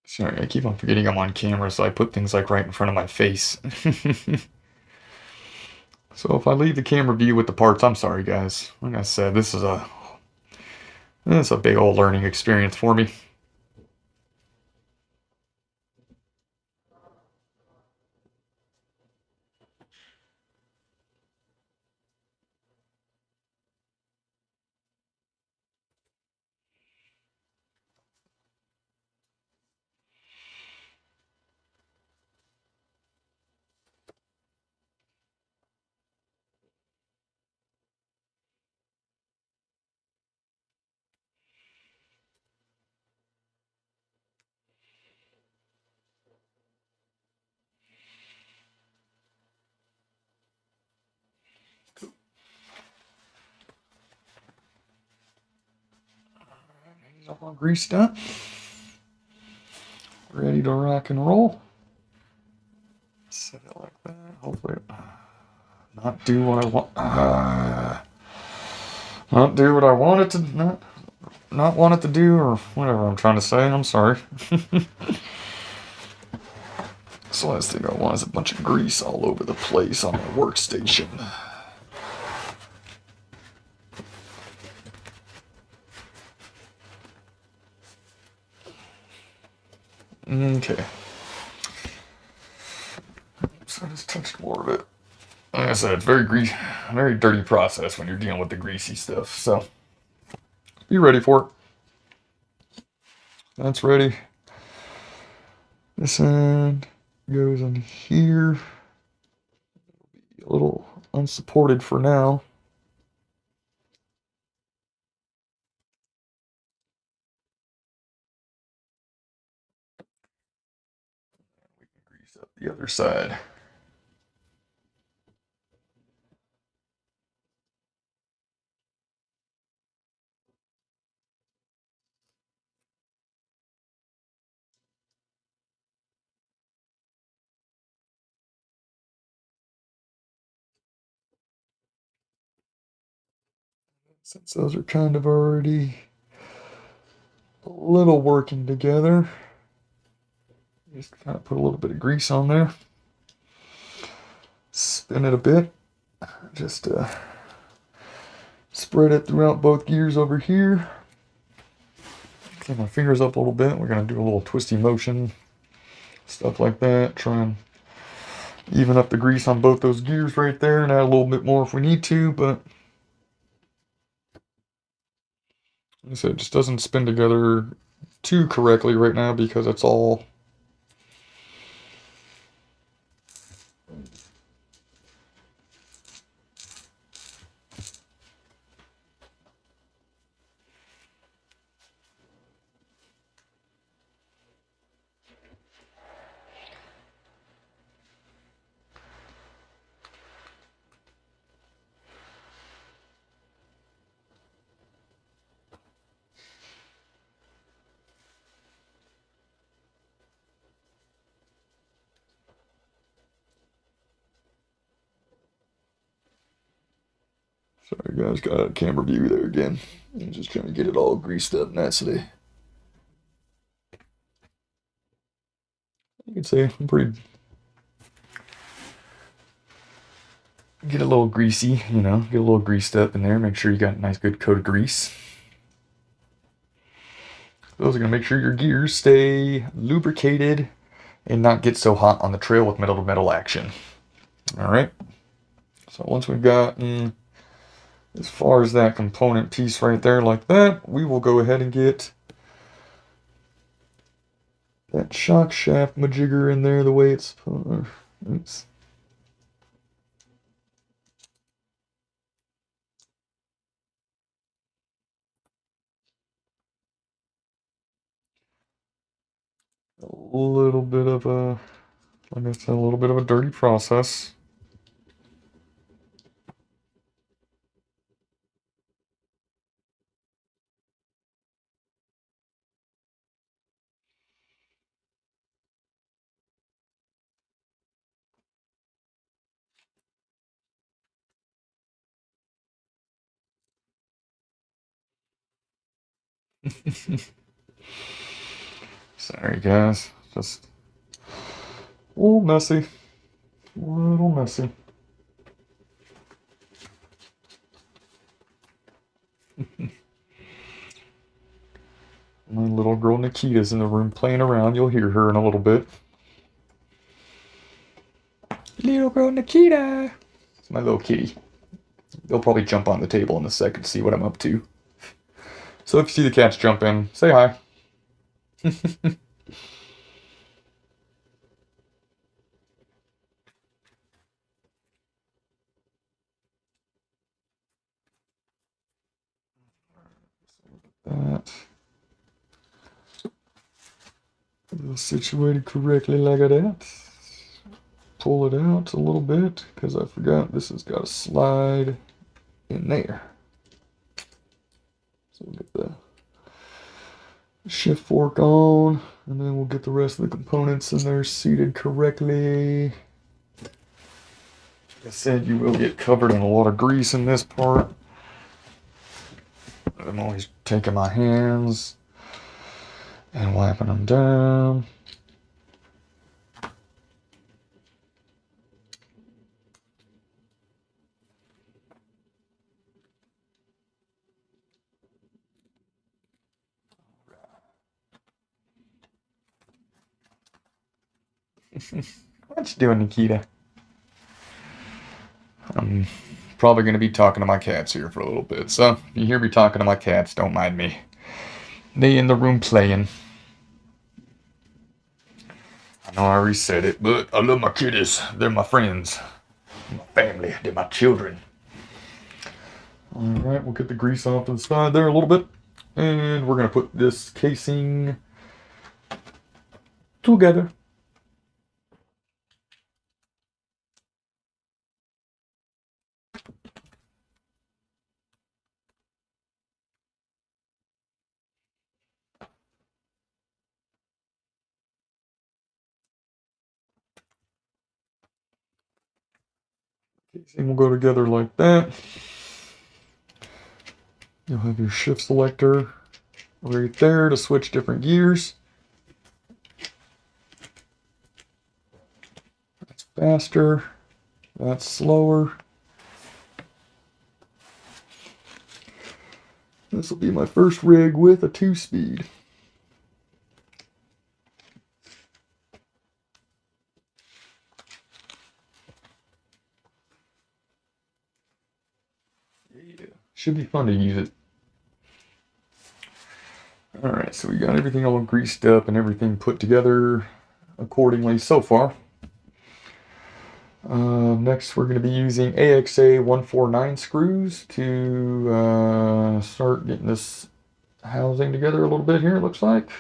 Sorry, I keep on forgetting I'm on camera, so I put things like right in front of my face. So if I leave the camera view with the parts, I'm sorry, guys. Like I said, this is a big old learning experience for me. He's all greased up. Ready to rock and roll. Set it like that. Hopefully, not do what I want. Not do what I want it to. Not want it to do, or whatever I'm trying to say. I'm sorry. So the last thing I want is a bunch of grease all over the place on my workstation. Okay. So I just touched more of it. Like I said, it's very dirty process when you're dealing with the greasy stuff. So be ready for it. That's ready. This end goes in here. It'll be a little unsupported for now. We can grease up the other side. Since those are kind of already a little working together, just kind of put a little bit of grease on there. Spin it a bit. Just spread it throughout both gears over here. Clean my fingers up a little bit. We're going to do a little twisty motion, stuff like that. Try and even up the grease on both those gears right there, and add a little bit more if we need to, but like I said, it just doesn't spin together too correctly right now because it's all sorry guys, got a camera view there again. I'm just trying to get it all greased up nicely. You can see I'm pretty get a little greasy, you know, get a little greased up in there. Make sure you got a nice good coat of grease. Those are going to make sure your gears stay lubricated and not get so hot on the trail with metal to metal action. Alright, so once we've gotten as far as that component piece right there like that, we will go ahead and get that shock shaft majigger in there the way it's... Oops. A little bit of a, like I said, a little bit of a dirty process. Sorry guys, just a little messy. A little messy. My little girl Nikita's in the room playing around. You'll hear her in a little bit. Little girl Nikita! It's my little kitty. They'll probably jump on the table in a second to see what I'm up to. So if you see the cats jump in, say hi. That. Situated correctly like that. Pull it out a little bit because I forgot this has got to slide in there. So we'll get the shift fork on, and then we'll get the rest of the components in there seated correctly. Like I said, you will get covered in a lot of grease in this part. I'm always taking my hands and wiping them down. What you doing, Nikita? I'm probably going to be talking to my cats here for a little bit, so if you hear me talking to my cats, don't mind me. They in the room playing. I know I already said it, but I love my kitties. They're my friends, my family, they're my children. Alright, we'll get the grease off to the side there a little bit, and we're going to put this casing together. Casing will go together like that. You'll have your shift selector right there to switch different gears. That's faster, that's slower. This will be my first rig with a 2-speed. Yeah, should be fun to use it. Alright, so we got everything all greased up and everything put together accordingly so far. Next, we're going to be using AXA149 screws to start getting this housing together a little bit here, it looks like.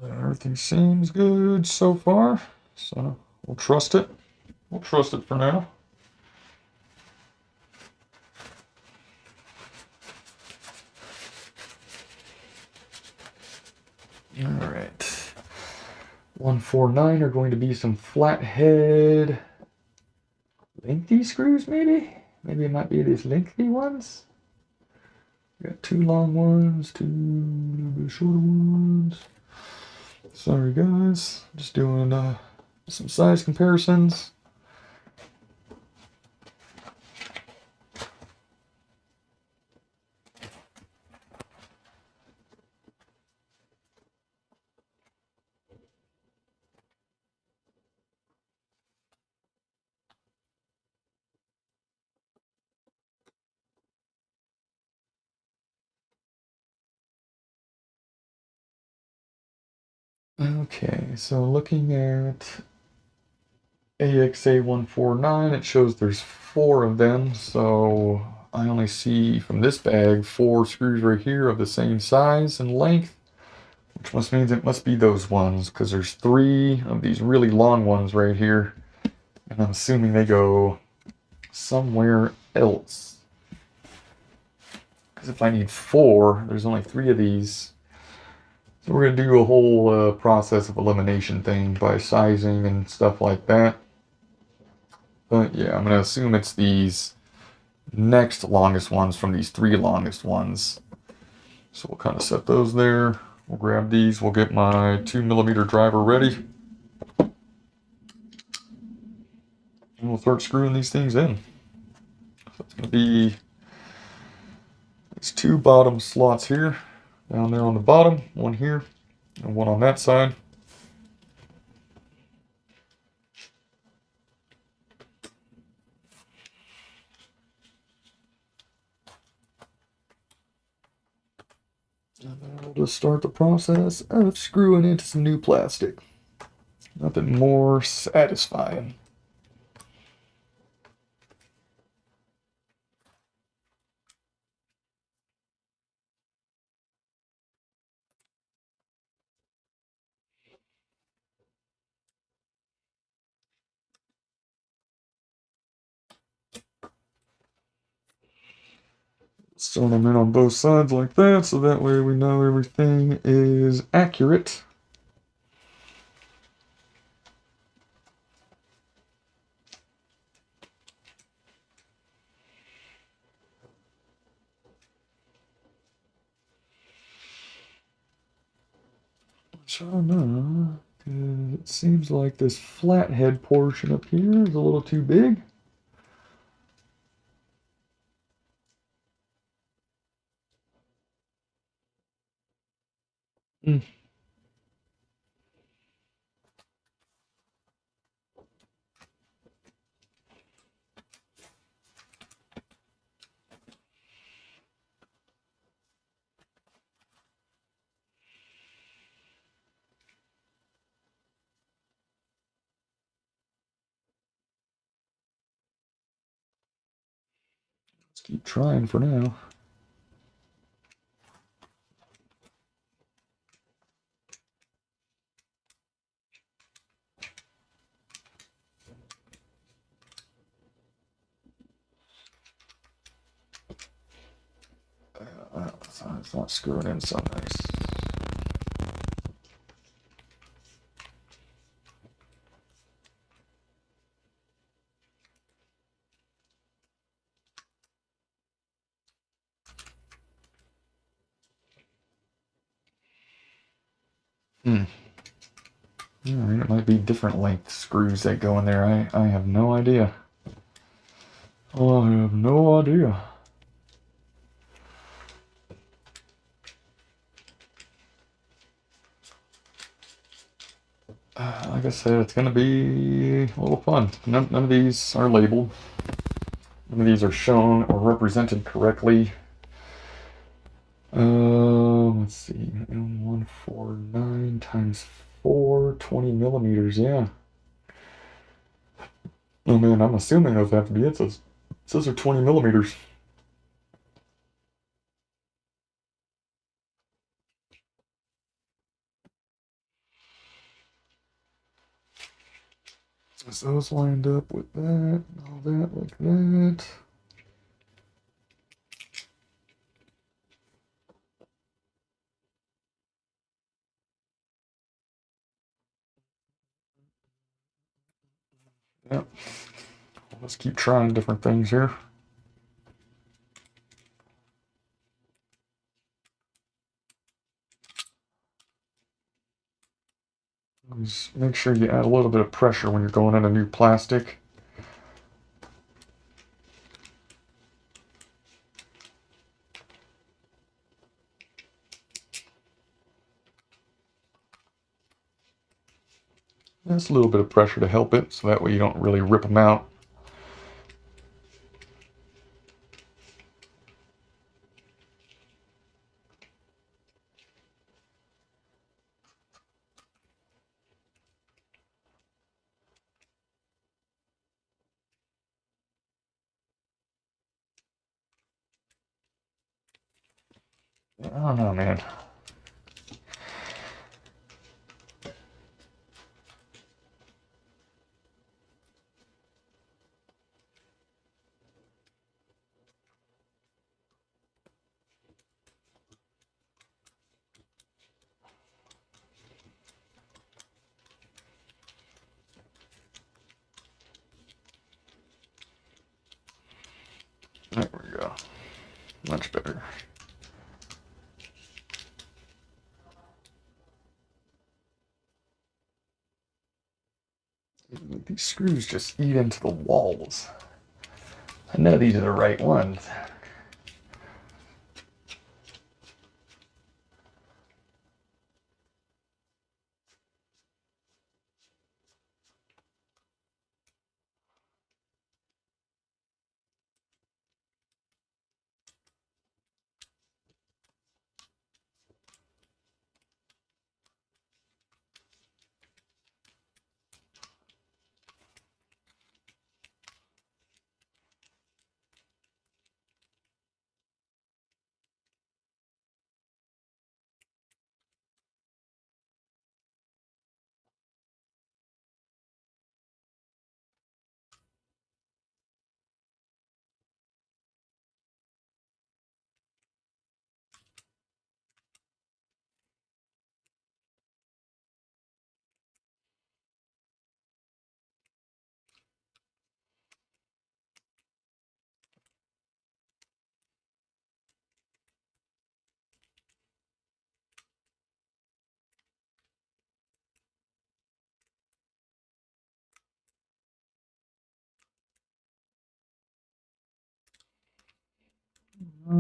Everything seems good so far, so we'll trust it. We'll trust it for now. 149 are going to be some flathead lengthy screws, maybe? Maybe it might be these lengthy ones. Got two long ones, two little bit shorter ones. Sorry guys, just doing some size comparisons. Okay, so looking at AXA149, it shows there's 4 of them, so I only see from this bag 4 screws right here of the same size and length, which must mean it must be those ones, because there's 3 of these really long ones right here, and I'm assuming they go somewhere else. Because if I need 4, there's only 3 of these. So we're going to do a whole process of elimination thing by sizing and stuff like that. But yeah, I'm going to assume it's these next longest ones from these 3 longest ones. So we'll kind of set those there. We'll grab these. We'll get my 2mm driver ready. And we'll start screwing these things in. So it's going to be these 2 bottom slots here. Down there on the bottom. One here and one on that side. And then we'll just start the process of screwing into some new plastic. Nothing more satisfying. Sew them in on both sides like that, so that way we know everything is accurate. So now, it seems like this flathead portion up here is a little too big. Mm. Let's keep trying for now. It's not screwing in so nice. Hmm. Alright, it might be different length screws that go in there. I have no idea. Oh, I have no idea. Like I said, it's going to be a little fun. None of these are labeled. None of these are shown or represented correctly. Let's see. M149 times 4, 20mm, yeah. Oh man, I'm assuming those have to be it. Those are 20mm. So those lined up with that, all that like that. Yep. Let's keep trying different things here. Just make sure you add a little bit of pressure when you're going into new plastic. Just a little bit of pressure to help it, so that way you don't really rip them out. I don't know, man. There we go. Much better. These screws just eat into the walls. I know these are the right ones.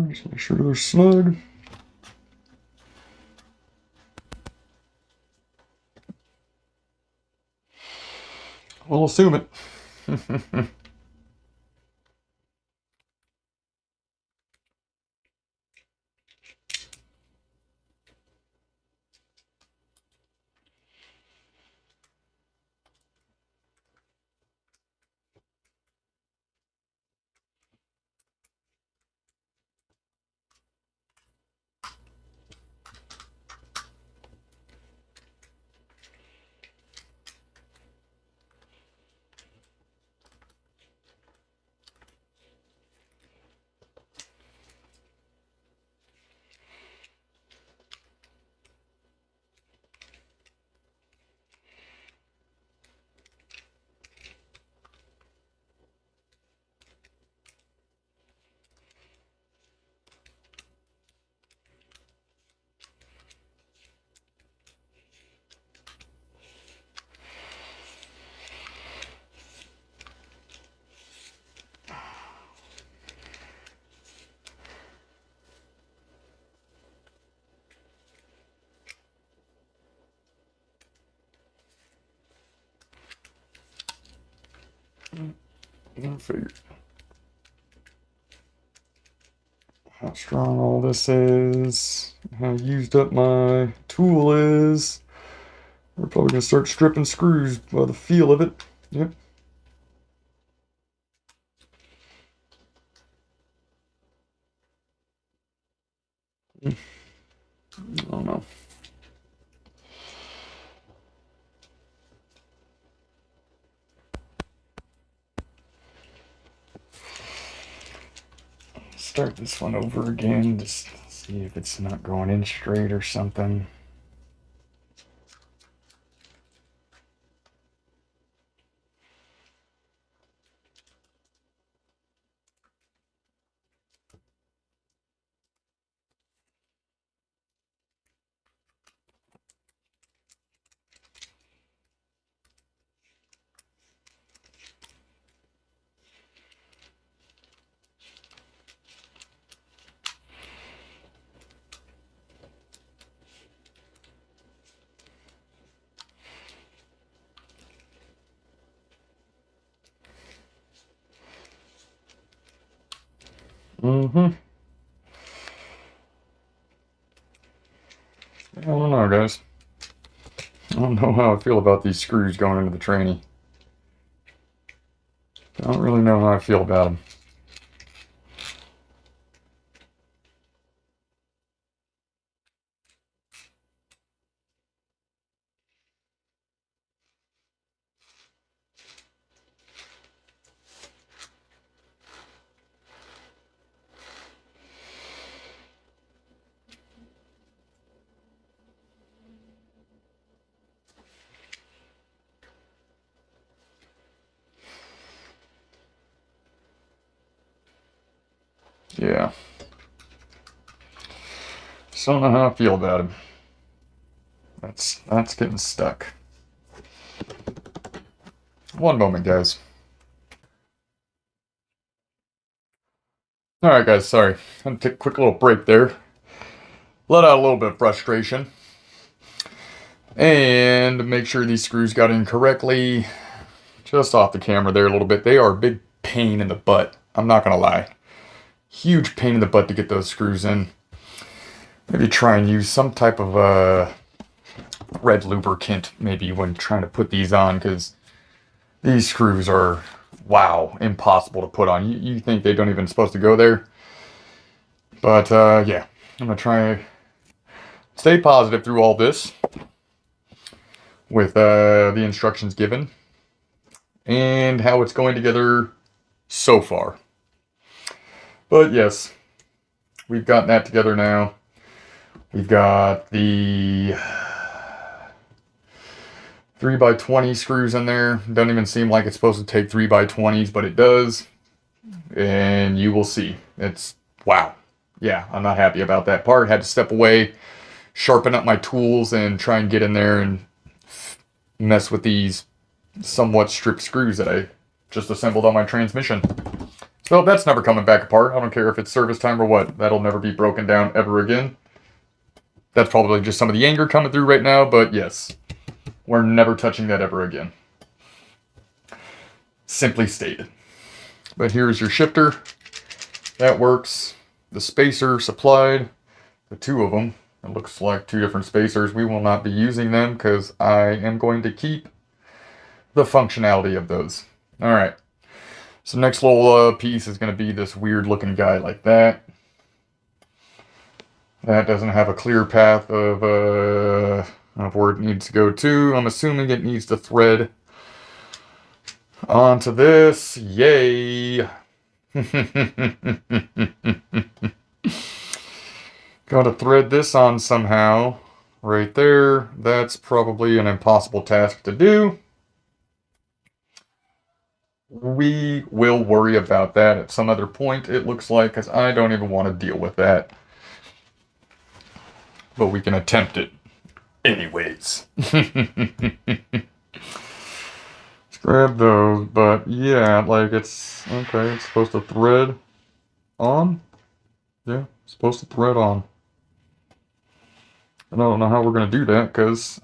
Just make sure they're snug. We'll assume it. I figured how strong all this is, how used up my tool is. We're probably gonna start stripping screws by the feel of it. Yep. I don't know. Start this one over again, just see if it's not going in straight or something. I don't know, guys. I don't know how I feel about these screws going into the tranny. I don't really know how I feel about them. Yeah. So I don't know how I feel about him. That's getting stuck. One moment, guys. Alright, guys, sorry. I'm gonna take a quick little break there. Let out a little bit of frustration. And make sure these screws got in correctly. Just off the camera there a little bit. They are a big pain in the butt. I'm not gonna lie. Huge pain in the butt to get those screws in. Maybe try and use some type of red lubricant maybe when trying to put these on, because these screws are, wow, impossible to put on. You think they don't even supposed to go there. But yeah, I'm gonna try stay positive through all this with the instructions given and how it's going together so far. But yes, we've gotten that together now. We've got the 3x20 screws in there. Doesn't even seem like it's supposed to take 3x20s, but it does. And you will see. It's, wow. Yeah, I'm not happy about that part. Had to step away, sharpen up my tools, and try and get in there and mess with these somewhat stripped screws that I just assembled on my transmission. So that's never coming back apart. I don't care if it's service time or what. That'll never be broken down ever again. That's probably just some of the anger coming through right now, but yes, we're never touching that ever again. Simply stated. But here's your shifter. That works. The spacer supplied, the two of them. It looks like two different spacers. We will not be using them because I am going to keep the functionality of those. All right. So next little piece is going to be this weird looking guy like that. That doesn't have a clear path of where it needs to go to. I'm assuming it needs to thread onto this. Yay! Gotta thread this on somehow. Right there. That's probably an impossible task to do. We will worry about that at some other point, it looks like, because I don't even want to deal with that. But we can attempt it anyways. Let's grab those, but yeah, like it's, okay, it's supposed to thread on. Yeah, it's supposed to thread on. And I don't know how we're going to do that, because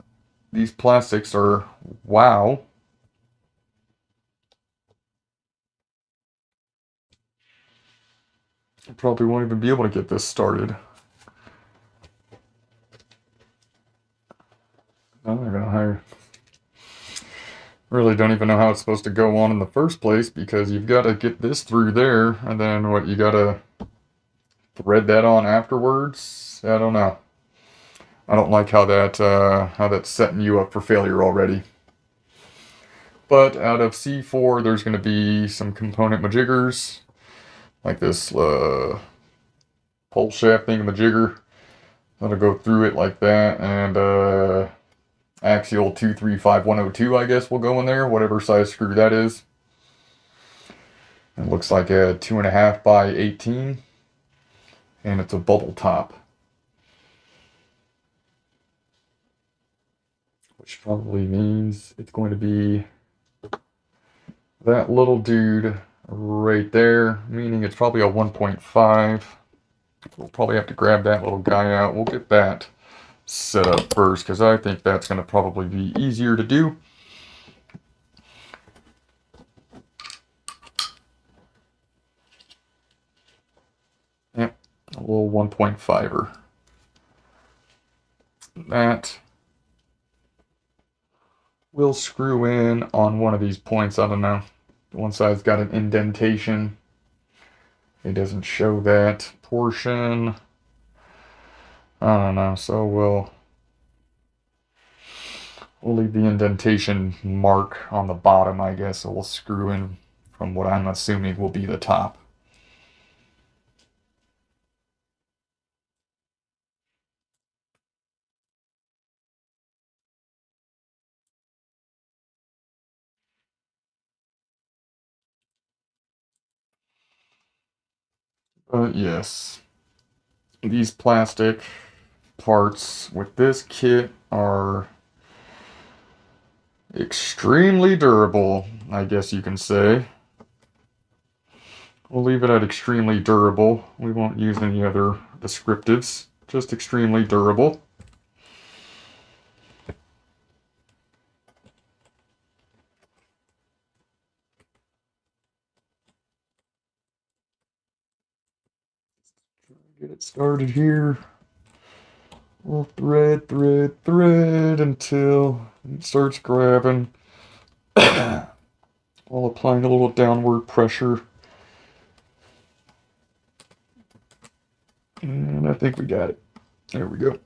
these plastics are, wow. I probably won't even be able to get this started. I'm not gonna hire. Really don't even know how it's supposed to go on in the first place, because you've got to get this through there, and then what, you gotta thread that on afterwards? I don't know. I don't like how that's setting you up for failure already. But out of C4, there's going to be some component majiggers, like this pole shaft thingamajigger. That'll go through it like that, and Axial 235102, I guess, will go in there, whatever size screw that is. It looks like a 2.5 by 18, and it's a bubble top, which probably means it's going to be that little dude right there, meaning it's probably a 1.5. We'll probably have to grab that little guy out. We'll get that set up first, because I think that's going to probably be easier to do. little 1.5er. That will screw in on one of these points. I don't know. One side's got an indentation. It doesn't show that portion. I don't know. So we'll leave the indentation mark on the bottom, I guess. So we'll screw in from what I'm assuming will be the top. But yes, these plastic parts with this kit are extremely durable, I guess you can say. We'll leave it at extremely durable. We won't use any other descriptives, just extremely durable. Get it started here. We'll thread until it starts grabbing while applying a little downward pressure. And I think we got it. There we go.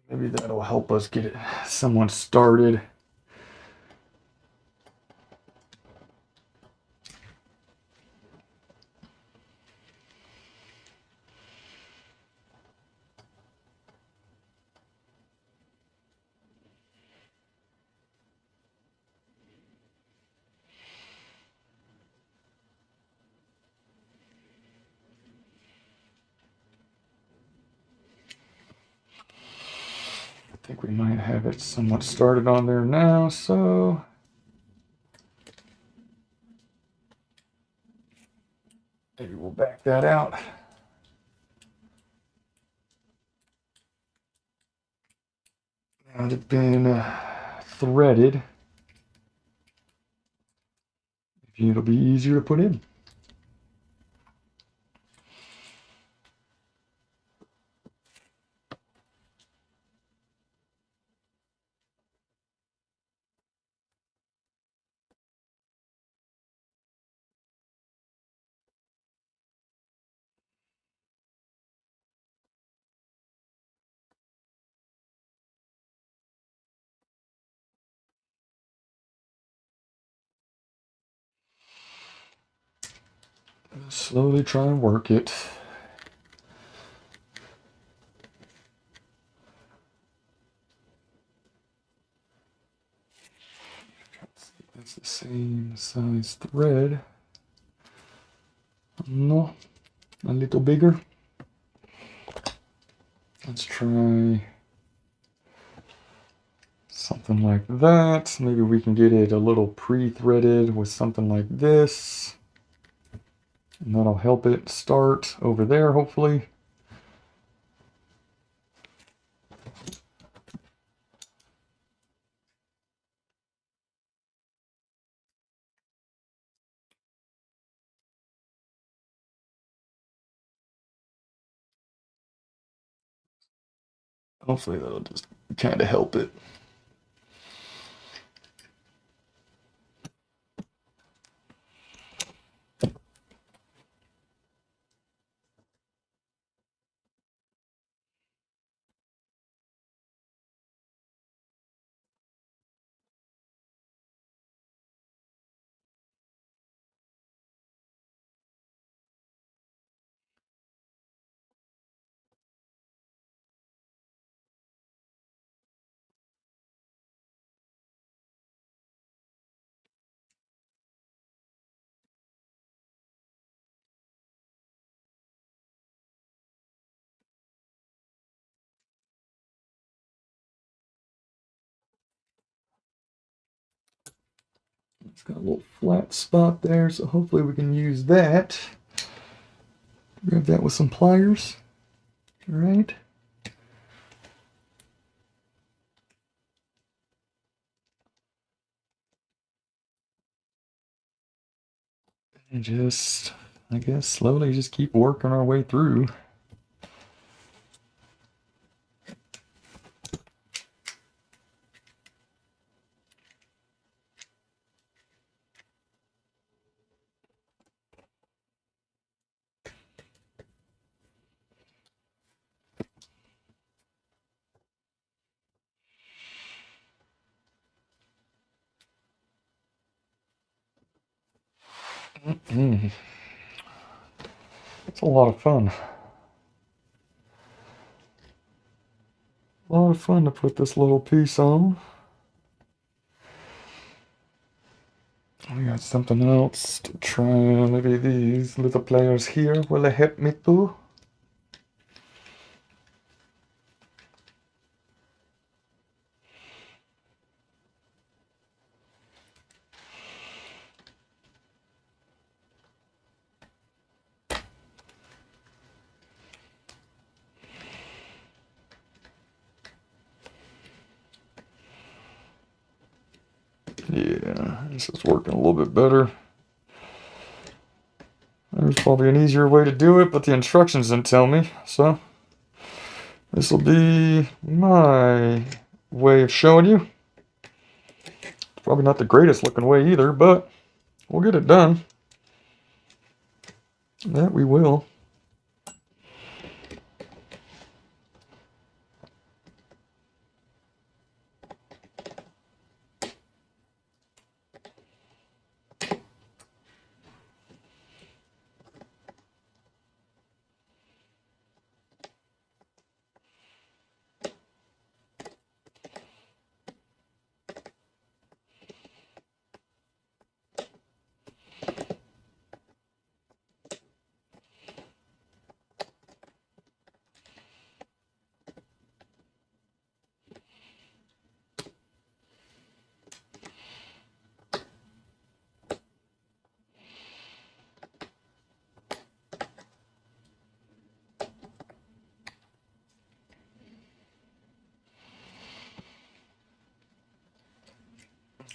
Maybe that'll help us get it somewhat started. I think we might have it somewhat started on there now, so maybe we'll back that out. Now it's been threaded, it'll be easier to put in. Slowly try and work it. That's the same size thread. No, a little bigger. Let's try something like that. Maybe we can get it a little pre-threaded with something like this. And that'll help it start over there, hopefully. Hopefully that'll just kind of help it. It's got a little flat spot there, so hopefully we can use that. Grab that with some pliers. All right. And just, I guess, slowly just keep working our way through. It's a lot of fun. A lot of fun to put this little piece on. We got something else to try. Maybe these little players here will help me too. Yeah, this is working a little bit better. There's probably an easier way to do it, but the instructions didn't tell me, so this will be my way of showing you. Probably not the greatest looking way either, but we'll get it done. That we will.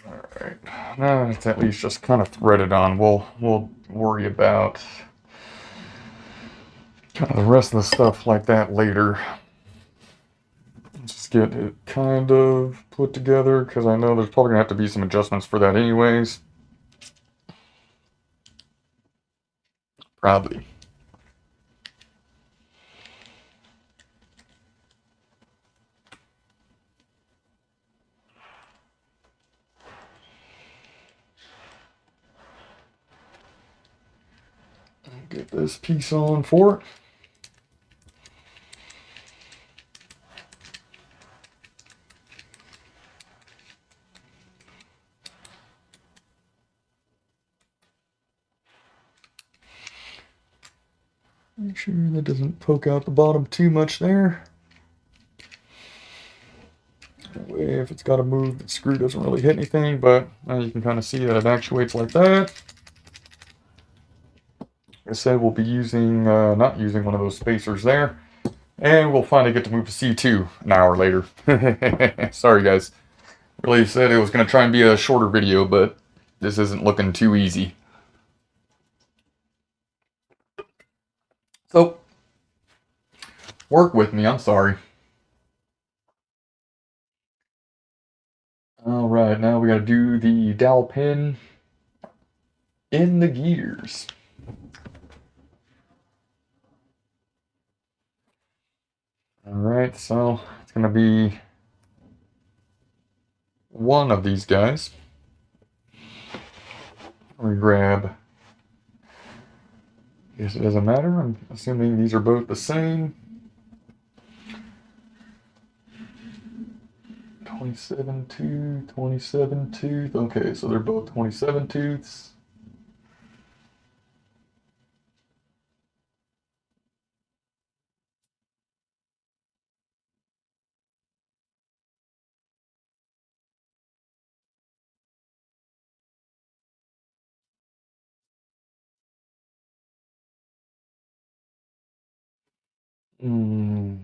Alright, now it's at least just kind of threaded on. We'll worry about kind of the rest of the stuff like that later. Just get it kind of put together, because I know there's probably going to have to be some adjustments for that anyways. Probably. Get this piece on for it. Make sure that doesn't poke out the bottom too much there. That way, if it's got to move, the screw doesn't really hit anything, but you can kind of see that it actuates like that. Like I said, we'll be using, not using one of those spacers there. And we'll finally get to move to C2 an hour later. Sorry, guys. Really said it was going to try and be a shorter video, but this isn't looking too easy. So, work with me, I'm sorry. Alright, now we got to do the dowel pin in the gears. Alright, so it's going to be one of these guys. We grab, I guess it doesn't matter, I'm assuming these are both the same. 27 tooth, 27 tooth. Okay, so they're both 27 tooths. Alright,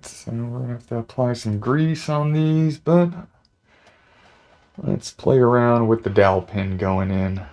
so we're gonna have to apply some grease on these, but let's play around with the dowel pin going in.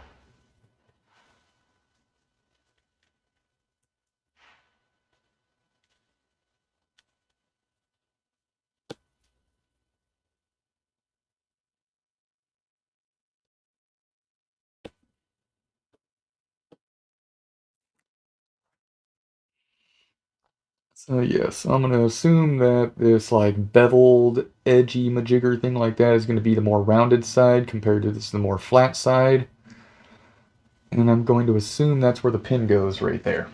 So yes, I'm gonna assume that this like beveled, edgy majigger thing like that is gonna be the more rounded side compared to this the more flat side. And I'm going to assume that's where the pin goes right there.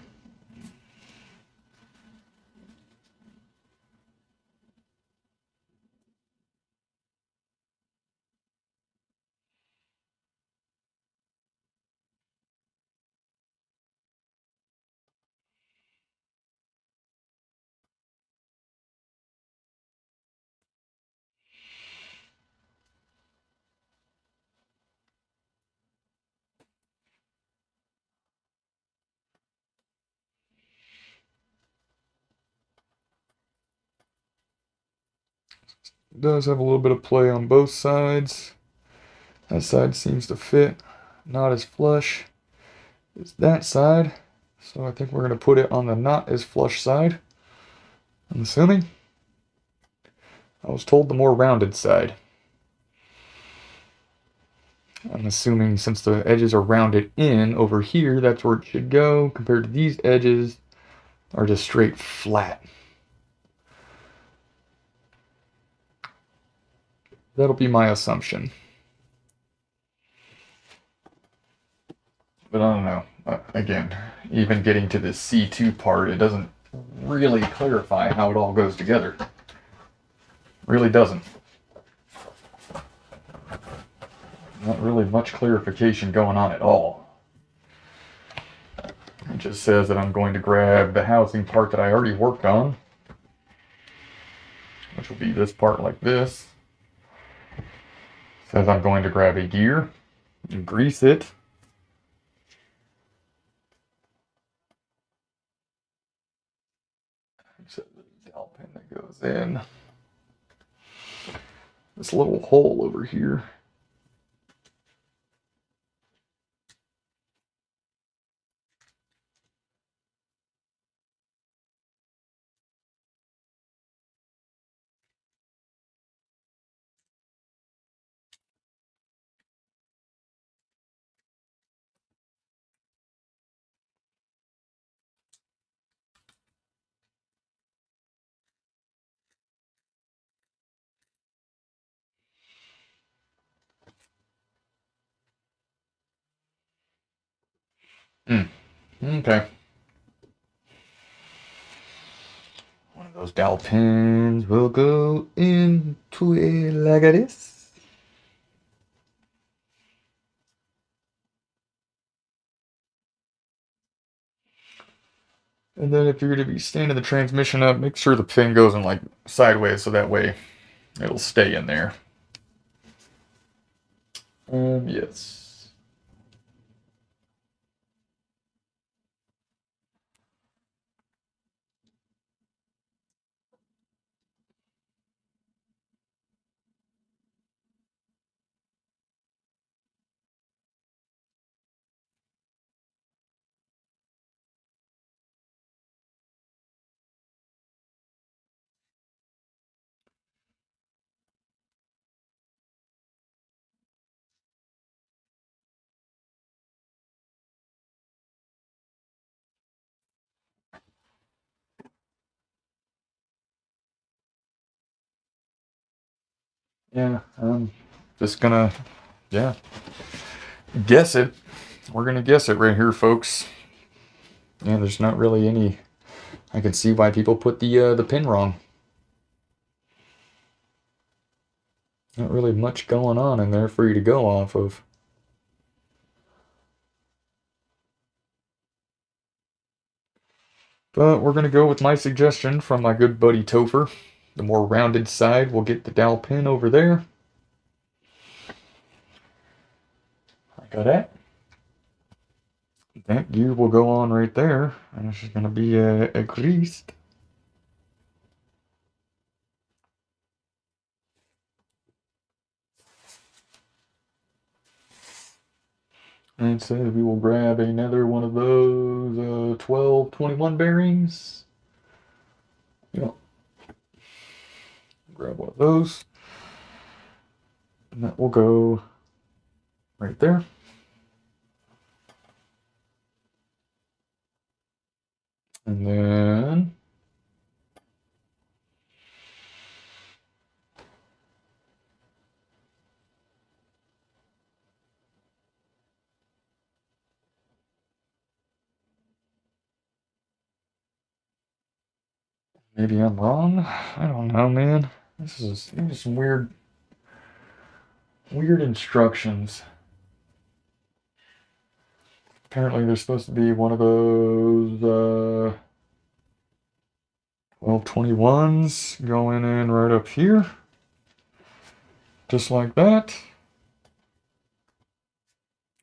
It does have a little bit of play on both sides. That side seems to fit, not as flush as that side. So I think we're going to put it on the not as flush side. I'm assuming. I was told the more rounded side. I'm assuming since the edges are rounded in over here, that's where it should go, compared to these edges are just straight flat. That'll be my assumption. But I don't know. Again, even getting to this C2 part, it doesn't really clarify how it all goes together. Really doesn't. Not really much clarification going on at all. It just says that I'm going to grab the housing part that I already worked on, which will be this part like this. It says I'm going to grab a gear and grease it. So the dowel pin that goes in this little hole over here. Okay. One of those dowel pins will go into it like this. And then if you're going to be standing the transmission up, make sure the pin goes in like sideways so that way it'll stay in there. Yes. Yeah, I'm just gonna, yeah, guess it. We're gonna guess it right here, folks. Yeah, there's not really any. I can see why people put the pin wrong. Not really much going on in there for you to go off of. But we're gonna go with my suggestion from my good buddy Topher. The more rounded side will get the dowel pin over there. Like that. That gear will go on right there, and it's just going to be greased. And so we will grab another one of those 1221 bearings. Yep. Grab one of those. And that will go right there. And then maybe I'm wrong. I don't know, man. These are some weird instructions. Apparently there's supposed to be one of those 1221s going in right up here. Just like that.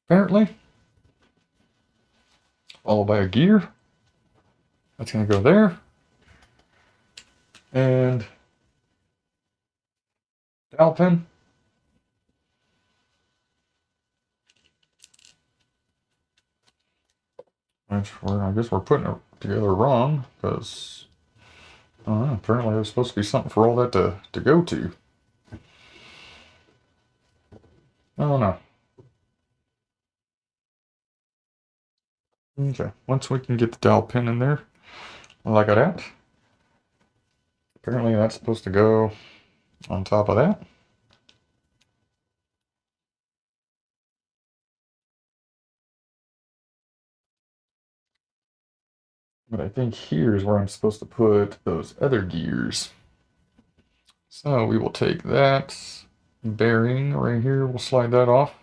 Apparently. Followed by a gear. That's going to go there. And dowel pin. Which I guess we're putting it together wrong, because apparently there's supposed to be something for all that to go to. I don't know. Okay, once we can get the dowel pin in there, like that. Apparently that's supposed to go on top of that. But I think here's where I'm supposed to put those other gears. So we will take that bearing right here, we'll slide that off.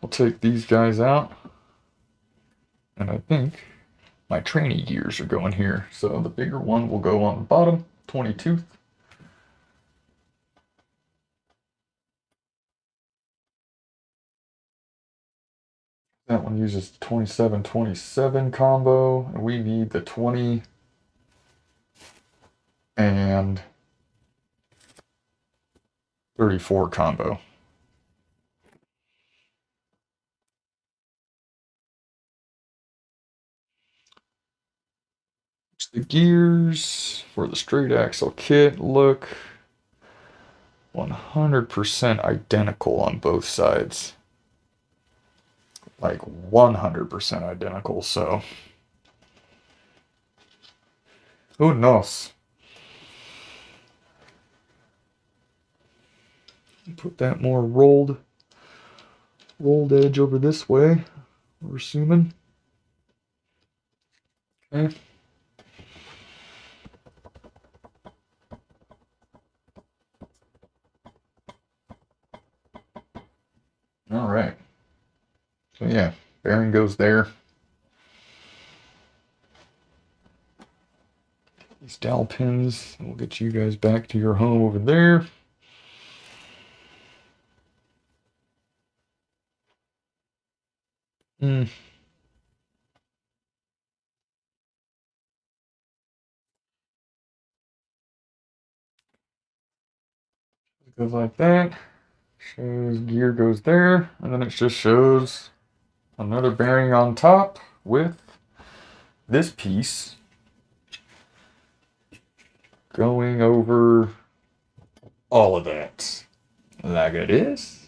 We'll take these guys out. And I think my trainee gears are going here. So the bigger one will go on the bottom, 22th. That one uses the 27-27 combo, and we need the 20 and 34 combo. The gears for the straight axle kit look 100% identical on both sides. Like 100% identical, so who knows? Put that more rolled edge over this way, we're assuming. Okay. All right. So yeah, bearing goes there. These dowel pins, we'll get you guys back to your home over there. It goes like that. Shows gear goes there, and then it just shows another bearing on top with this piece going over all of that, like it is.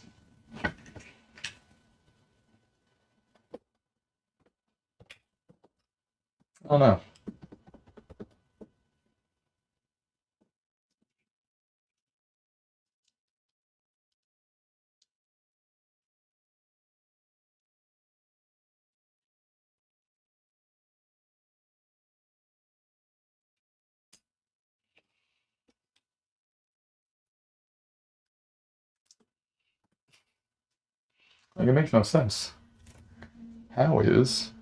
Oh no. Like, it makes no sense. How is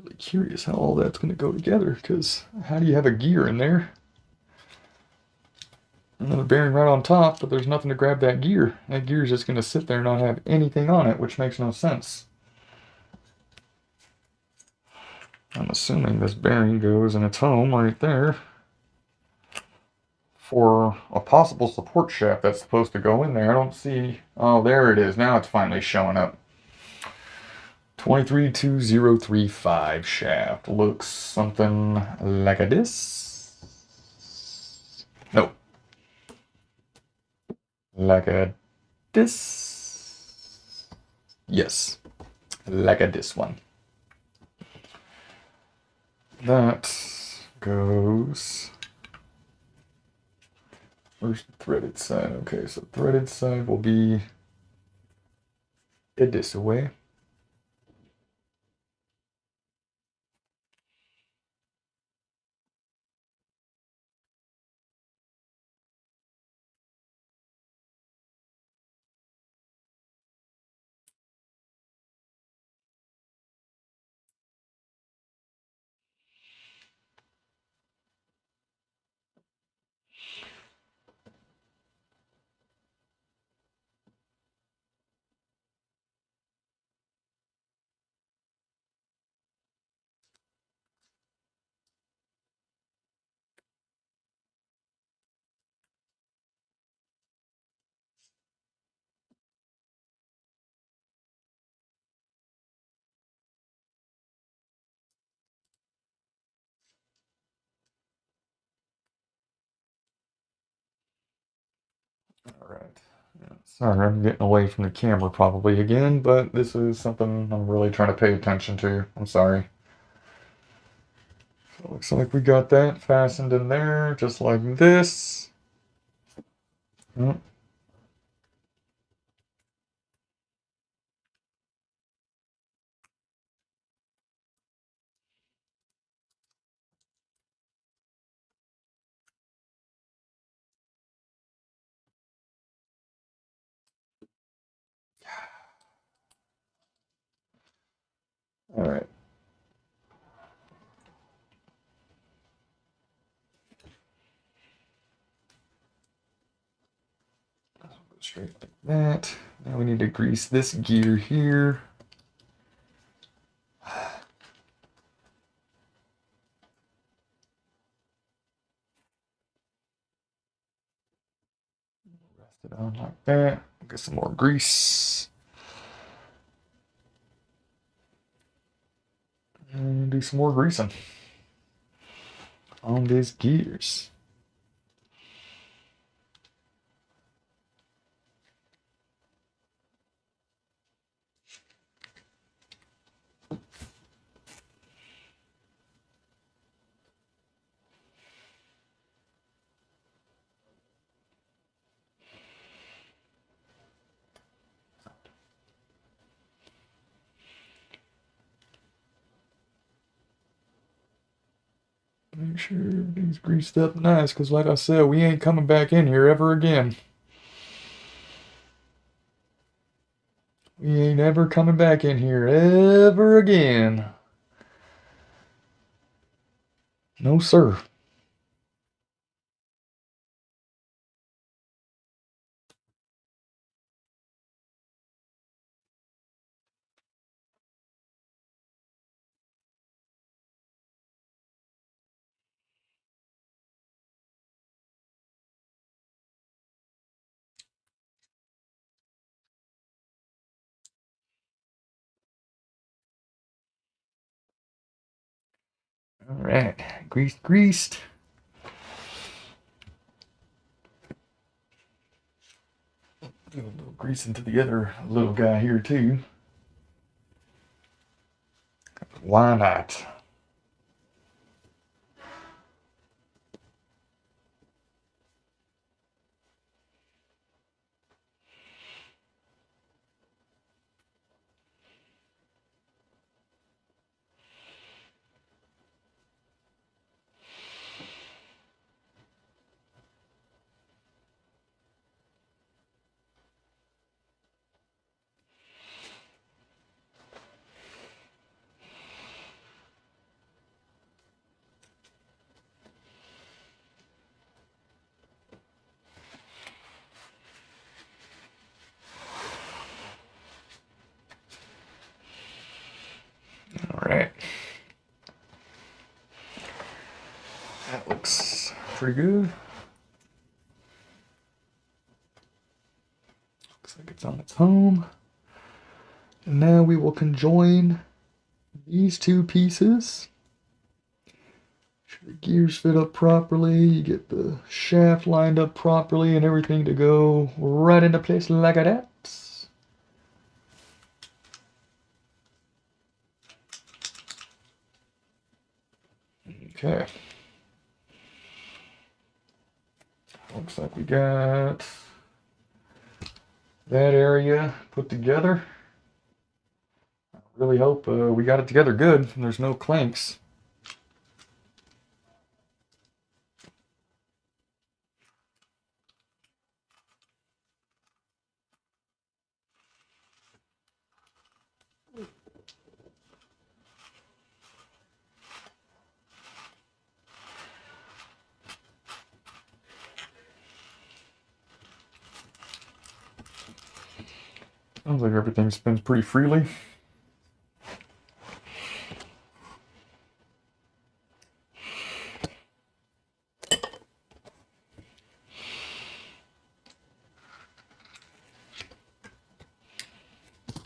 Really curious how all that's going to go together, because how do you have a gear in there? Another bearing right on top, but there's nothing to grab that gear. That gear is just going to sit there and not have anything on it, which makes no sense. I'm assuming this bearing goes in its home right there for a possible support shaft that's supposed to go in there. I don't see... Oh, there it is. Now it's finally showing up. 232035 shaft. Looks something like this. No. Like a this. Yes. Like a this one. That goes... Where's the threaded side? Okay, so threaded side will be this way. All right. Yeah, sorry, I'm getting away from the camera probably again, but this is something I'm really trying to pay attention to. I'm sorry. So looks like we got that fastened in there, just like this. Oh, all right. Go straight like that. Now we need to grease this gear here. Rest it on like that. Get some more grease. And do some more greasing on these gears. Make sure everything's greased up nice, because like I said, we ain't coming back in here ever again. We ain't ever coming back in here ever again. No, sir. All right, greased, greased. Do a little grease into the other little guy here too. Why not? pretty good. Looks like it's on its home. And now we will conjoin these two pieces. Make sure the gears fit up properly. You get the shaft lined up properly and everything to go right into place like that. Okay. Looks like we got that area put together. I really hope we got it together good and there's no clanks. Sounds like everything spins pretty freely.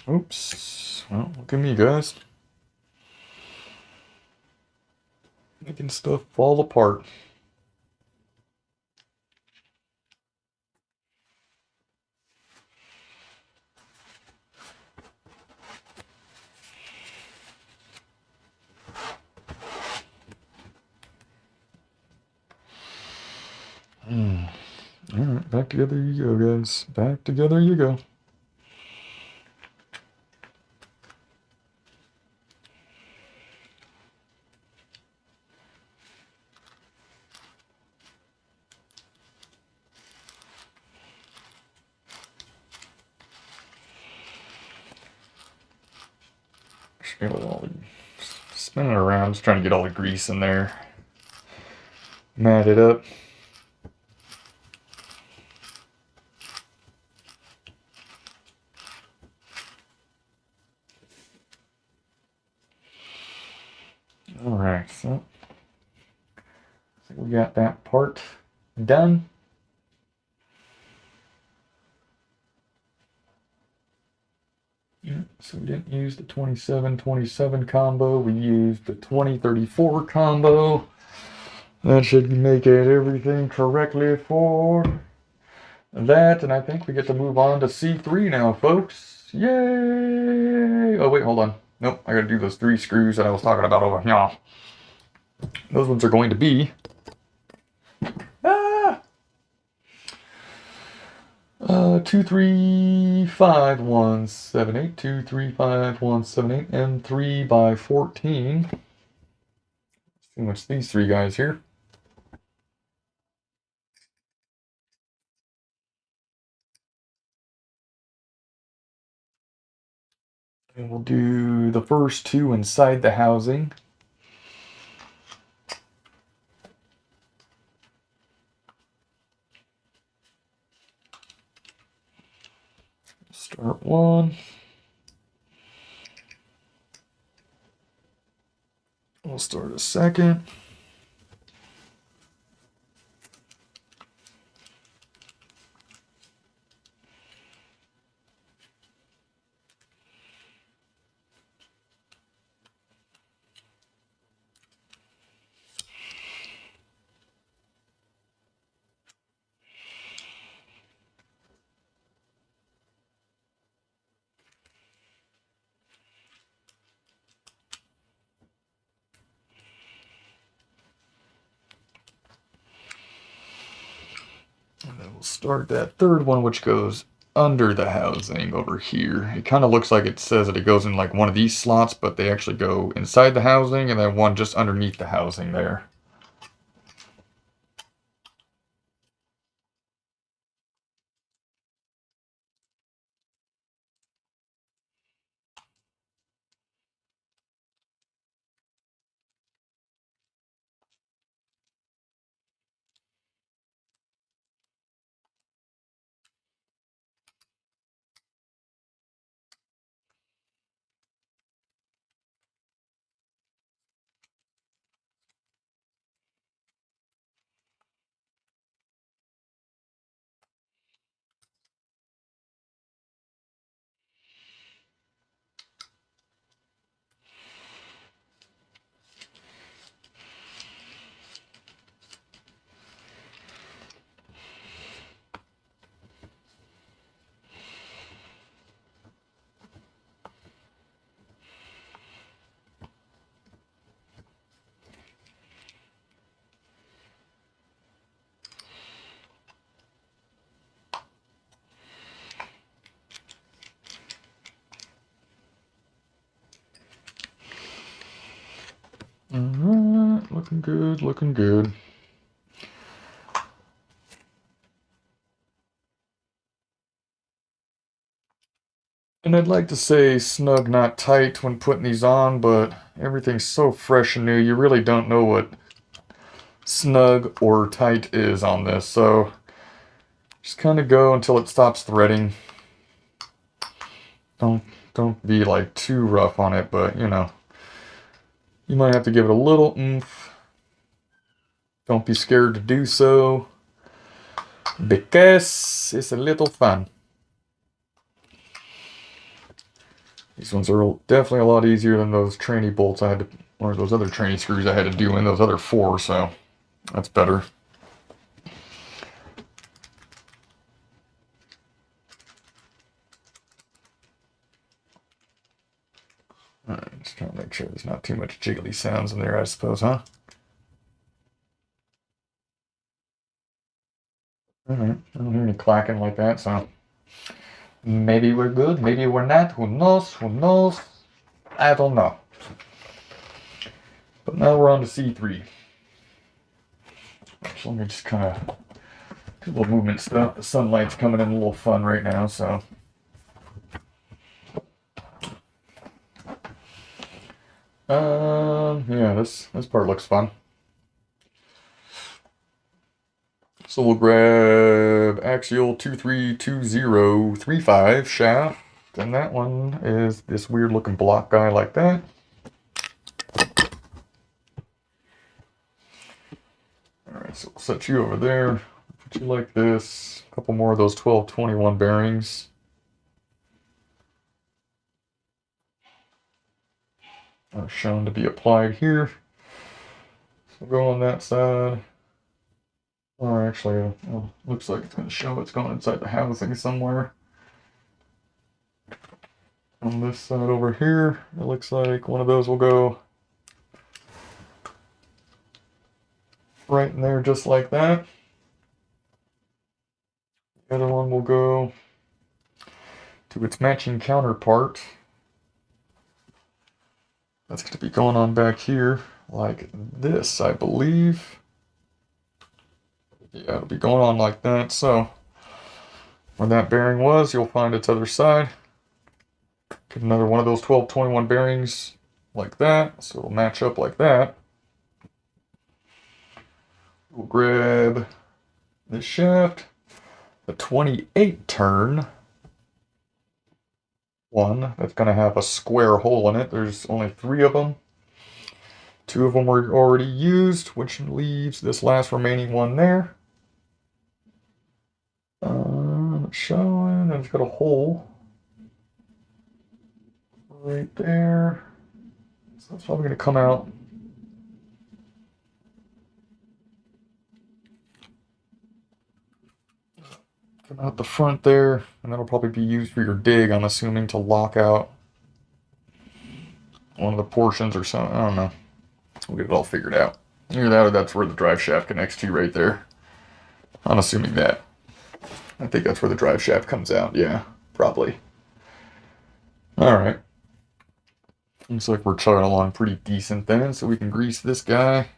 Oops. Well, look at me, guys. Making stuff fall apart. Alright, back together you go, guys. Back together you go. Spinning around, just trying to get all the grease in there. Mat it up. Alright, so we got that part done. So we didn't use the 27-27 combo, we used the 20-34 combo. That should make it everything correctly for that, and I think we get to move on to C3 now, folks. Yay! Oh wait, hold on. Nope, I gotta do those 3 screws that I was talking about over here. Those ones are going to be 235-178, 235-178, and 3x14. Let's see what's these 3 guys here. And we'll do the first 2 inside the housing. Start 1. We'll start a second. And then we'll start that 3rd one, which goes under the housing over here. It kind of looks like it says that it goes in like one of these slots, but they actually go inside the housing, and then one just underneath the housing there. good, looking good. And I'd like to say snug, not tight when putting these on, but everything's so fresh and new, you really don't know what snug or tight is on this. So just kind of go until it stops threading. Don't be like too rough on it, but you know, you might have to give it a little oomph. Don't be scared to do so, because it's a little fun. These ones are definitely a lot easier than those tranny bolts I had to, or those other tranny screws I had to do in those other 4, so that's better. Alright, just trying to make sure there's not too much jiggly sounds in there, I suppose, huh? Alright, I don't hear any clacking like that, so maybe we're good, maybe we're not, who knows, who knows? I don't know. But now we're on to C3. So let me just kind of do a little movement stuff. The sunlight's coming in a little fun right now, so. Yeah, this part looks fun. So we'll grab Axial 232035 shaft, and that one is this weird looking block guy like that. Alright, so we'll set you over there, put you like this, a couple more of those 1221 bearings. Are shown to be applied here. So go on that side. Or actually, looks like it's going to show it's going inside the housing somewhere. On this side over here, it looks like one of those will go right in there just like that. The other one will go to its matching counterpart. That's going to be going on back here like this, I believe. Yeah, it'll be going on like that. So where that bearing was, you'll find its other side. Get another one of those 1221 bearings like that, so it'll match up like that. We'll grab this shaft, the 28 turn one that's going to have a square hole in it. There's only 3 of them. 2 of them were already used, which leaves this last remaining one there. It's showing, and it's got a hole right there. So that's probably going to come out. Come out the front there, and that'll probably be used for your dig, I'm assuming, to lock out one of the portions or something. I don't know. We'll get it all figured out. Either that or that's where the drive shaft connects to right there. I'm assuming that. I think that's where the drive shaft comes out. Yeah, probably. Alright. Looks like we're chugging along pretty decent then, so we can grease this guy.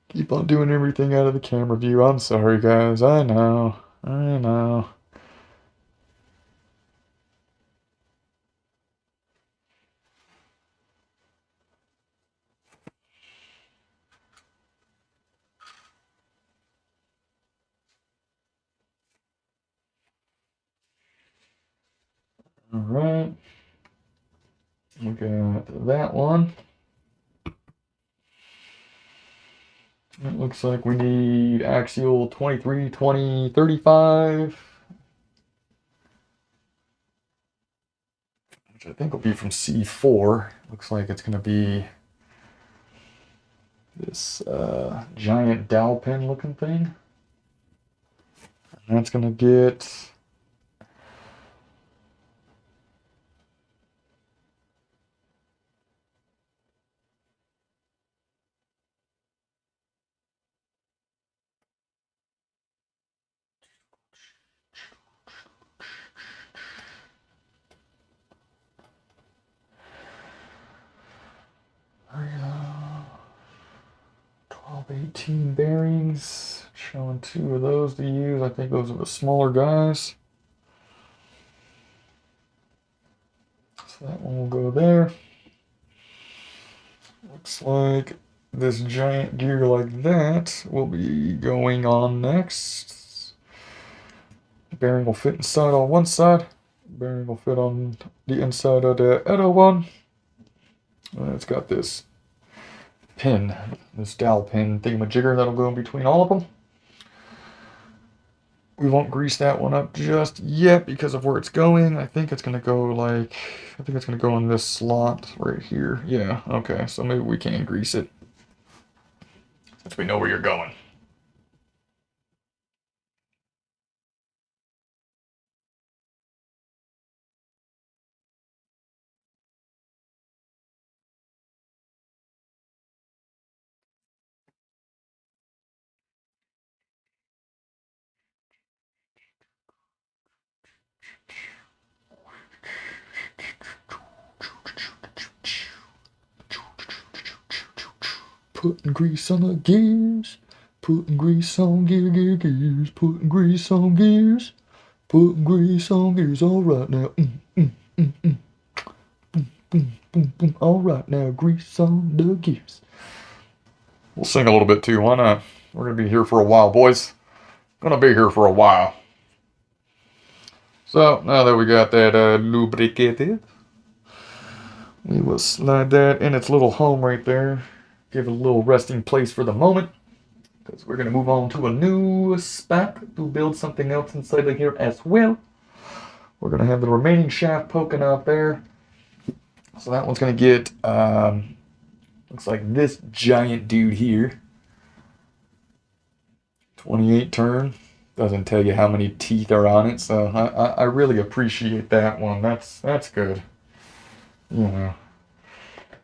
Keep on doing everything out of the camera view. I'm sorry, guys. I know. I know. Alright. We got that one. It looks like we need Axial 232035. Which I think will be from C4. Looks like it's going to be this giant dowel pin looking thing. And that's going to get... There you go. 12, 18 bearings. Showing 2 of those to use. I think those are the smaller guys. So that one will go there. Looks like this giant gear like that will be going on next. Bearing will fit inside on one side. Bearing will fit on the inside of the other one. And it's got this pin, this dowel pin thingamajigger that'll go in between all of them. We won't grease that one up just yet because of where it's going. I think it's going to go like, I think it's going to go in this slot right here. Yeah, okay, so maybe we can grease it since we know where you're going. Putting grease on the gears. Putting grease on gears. Putting grease on gears. Putting grease on gears. All right now. Boom, boom, boom, boom. All right now. Grease on the gears. We'll sing a little bit too. Why not? We're gonna be here for a while, boys. Gonna be here for a while. So now that we got that lubricated, we will slide that in its little home right there. Give it a little resting place for the moment, because we're going to move on to a new spot to build something else inside of here as well. We're going to have the remaining shaft poking out there. So that one's going to get, looks like this giant dude here. 28 turn. Doesn't tell you how many teeth are on it, so I really appreciate that one. That's good. You know,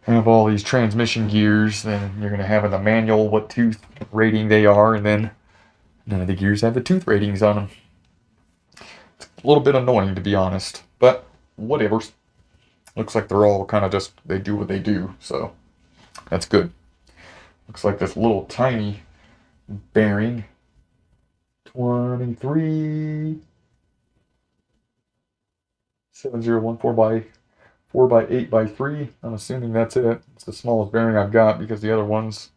have all these transmission gears, then you're going to have in the manual what tooth rating they are, and then none of the gears have the tooth ratings on them. It's a little bit annoying, to be honest, but whatever. Looks like they're all kind of just, they do what they do, so that's good. Looks like this little tiny bearing, 23 7014 by 4 by 8 by 3. I'm assuming that's it. It's the smallest bearing I've got because the other ones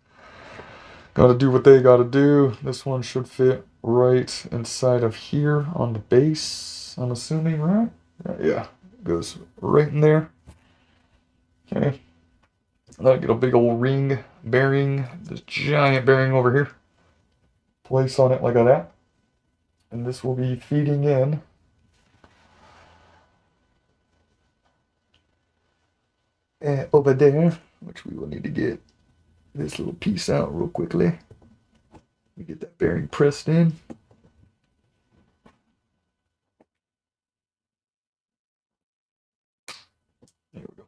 gotta do what they gotta do. This one should fit right inside of here on the base, I'm assuming, right? Yeah, it goes right in there. Okay. That'll get a big old ring bearing, this giant bearing over here. Place on it like that. And this will be feeding in over there, which we will need to get this little piece out real quickly. We get that bearing pressed in. There we go.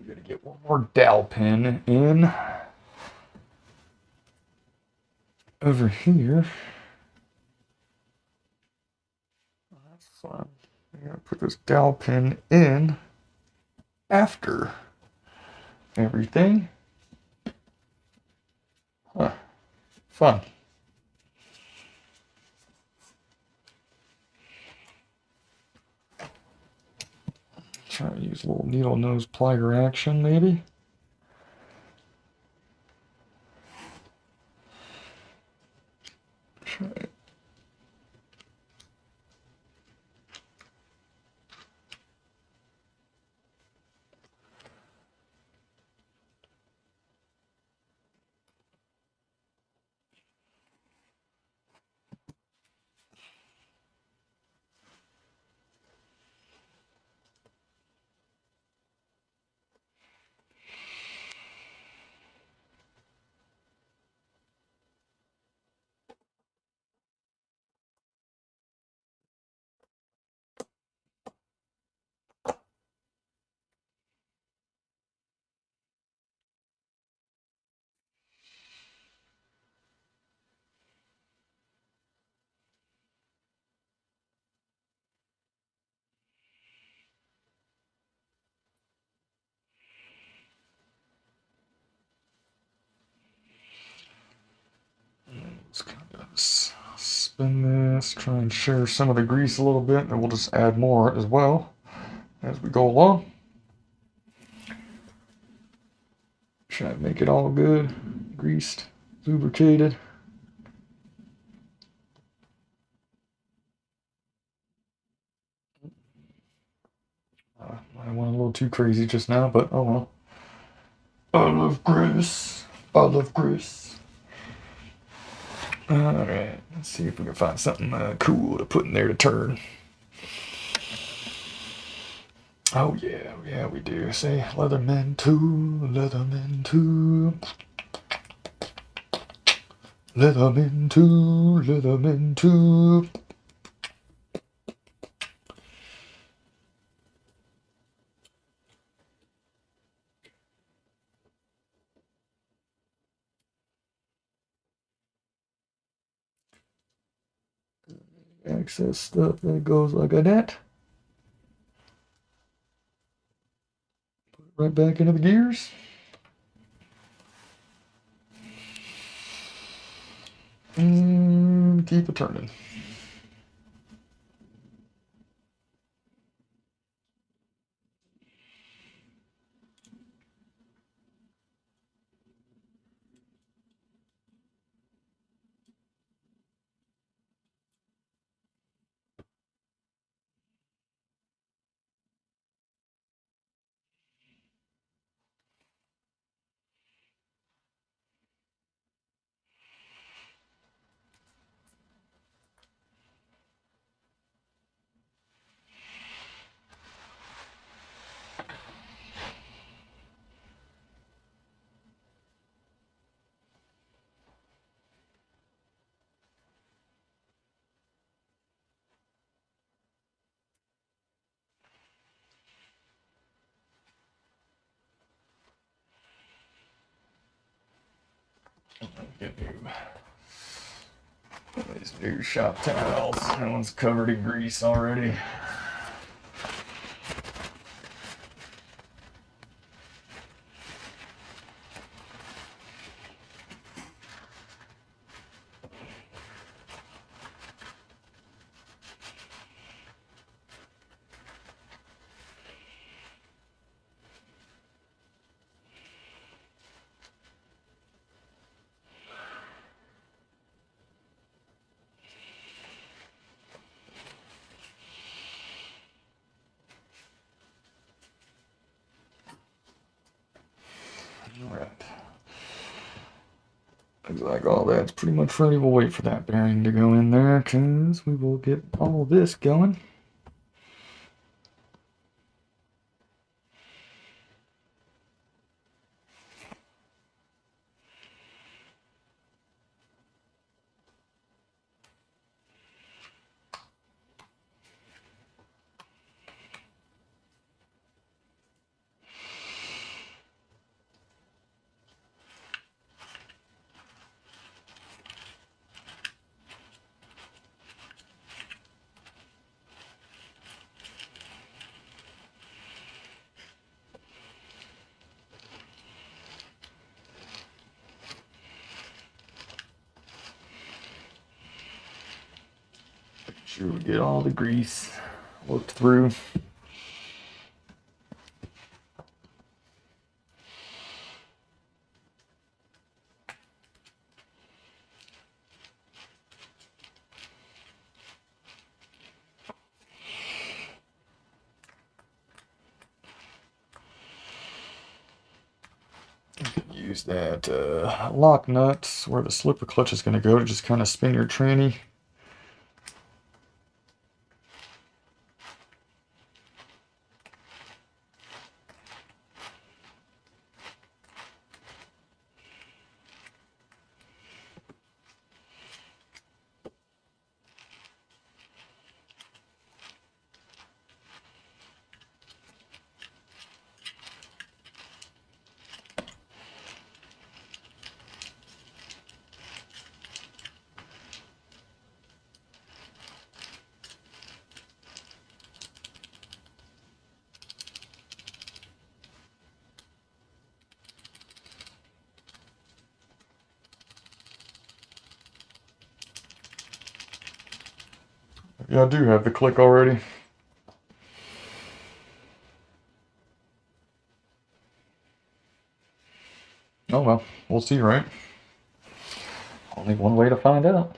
We're gonna get one more dowel pin in over here. That's fine. I'm gonna put this dowel pin in after everything. Huh. Fun. Try to use a little needle nose plier action, maybe. Spin this, try and share some of the grease a little bit, and we'll just add more as well as we go along. Try to make it all good, greased, lubricated. I went a little too crazy just now, but oh well. I love grease. I love grease. Alright, let's see if we can find something cool to put in there to turn. Oh yeah, we do. Say Leatherman 2, Leatherman 2. Leatherman 2, Leatherman 2. Access stuff that goes like that. Put it right back into the gears. And keep it turning. Get these new shop towels. That one's covered in grease already. Alright. Looks like all that's pretty much ready. We'll wait for that bearing to go in there because we will get all this going. Make sure we get all the grease worked through. Use that lock nuts where the slipper clutch is going to go to just kind of spin your tranny. Yeah, I do have the click already. Oh well, we'll see, right? Only one way to find out.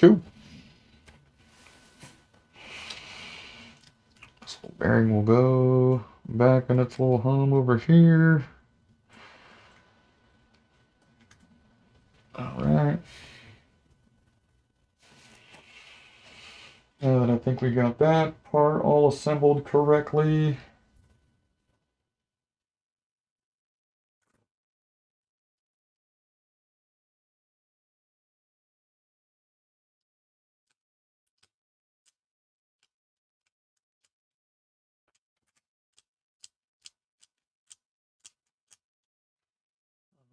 Cool. This little bearing will go back in its little home over here. Alright. And I think we got that part all assembled correctly.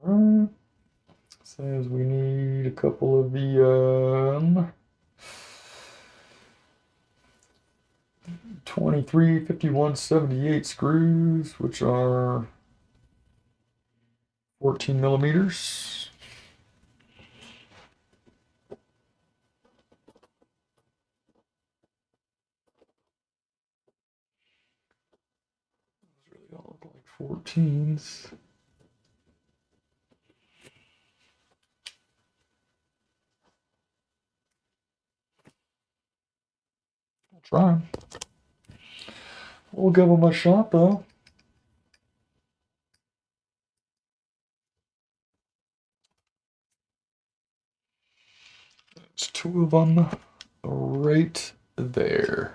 Alright. Says we need a couple of the 23, 51, 78 screws, which are 14 millimeters. Those really all look like 14s. I'll try. We'll give them a shot though. There's two of them right there.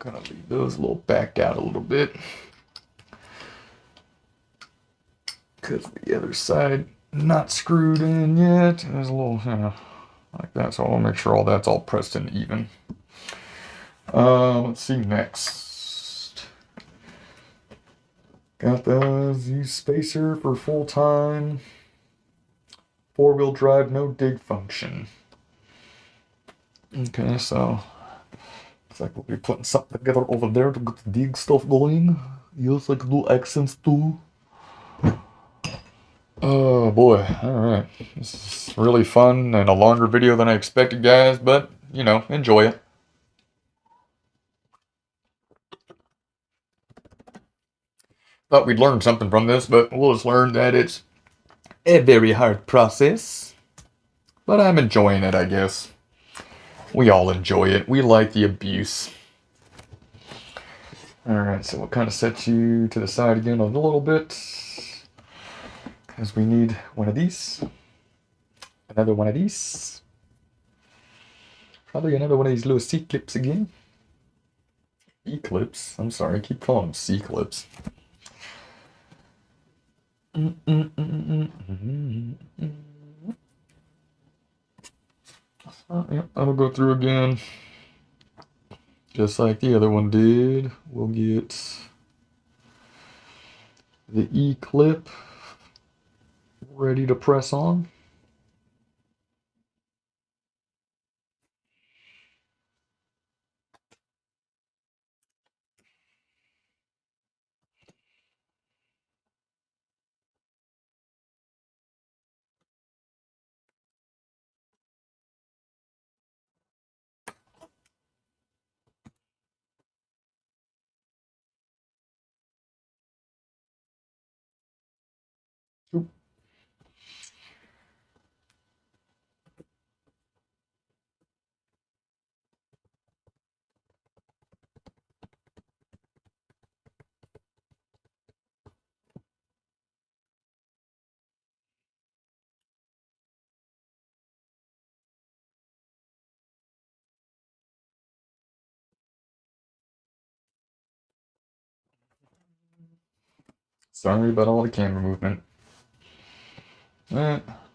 Gonna leave those a little backed out a little bit. Because the other side not screwed in yet. There's a little, like that. So I'll make sure all that's all pressed in even. Let's see next. Got the Z spacer for full-time 4-wheel drive, no dig function. Okay, so looks like we'll be putting something together over there to get the dig stuff going. Yes, I can do accents too. Oh boy, alright. This is really fun and a longer video than I expected, guys, but, you know, enjoy it. Thought we'd learn something from this, but we'll just learn that it's a very hard process. But I'm enjoying it, I guess. We all enjoy it. We like the abuse. Alright, so we'll kind of set you to the side again a little bit. Because we need one of these. Another one of these. Probably another one of these little C-clips again. E-clips? I'm sorry, I keep calling them C-clips. Yep, that'll go through again. Just like the other one did. We'll get the E-clip ready to press on. Oop. Sorry about all the camera movement.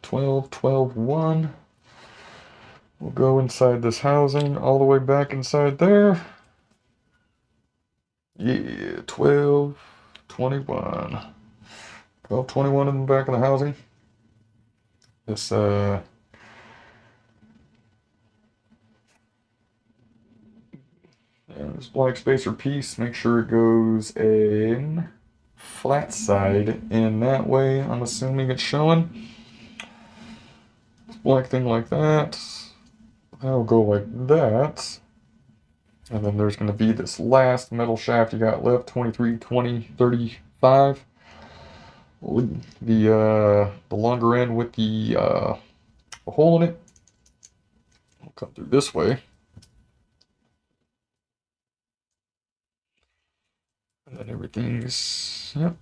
12, 12, 1. We'll go inside this housing, all the way back inside there. Yeah, 12, 21. 12, 21 in the back of the housing. This, this black spacer piece, make sure it goes in flat side in that way. I'm assuming it's showing. This black thing like that. That'll go like that. And then there's going to be this last metal shaft you got left, 23, 20, 35. The longer end with the hole in it. We'll come through this way. And then everything's, yep,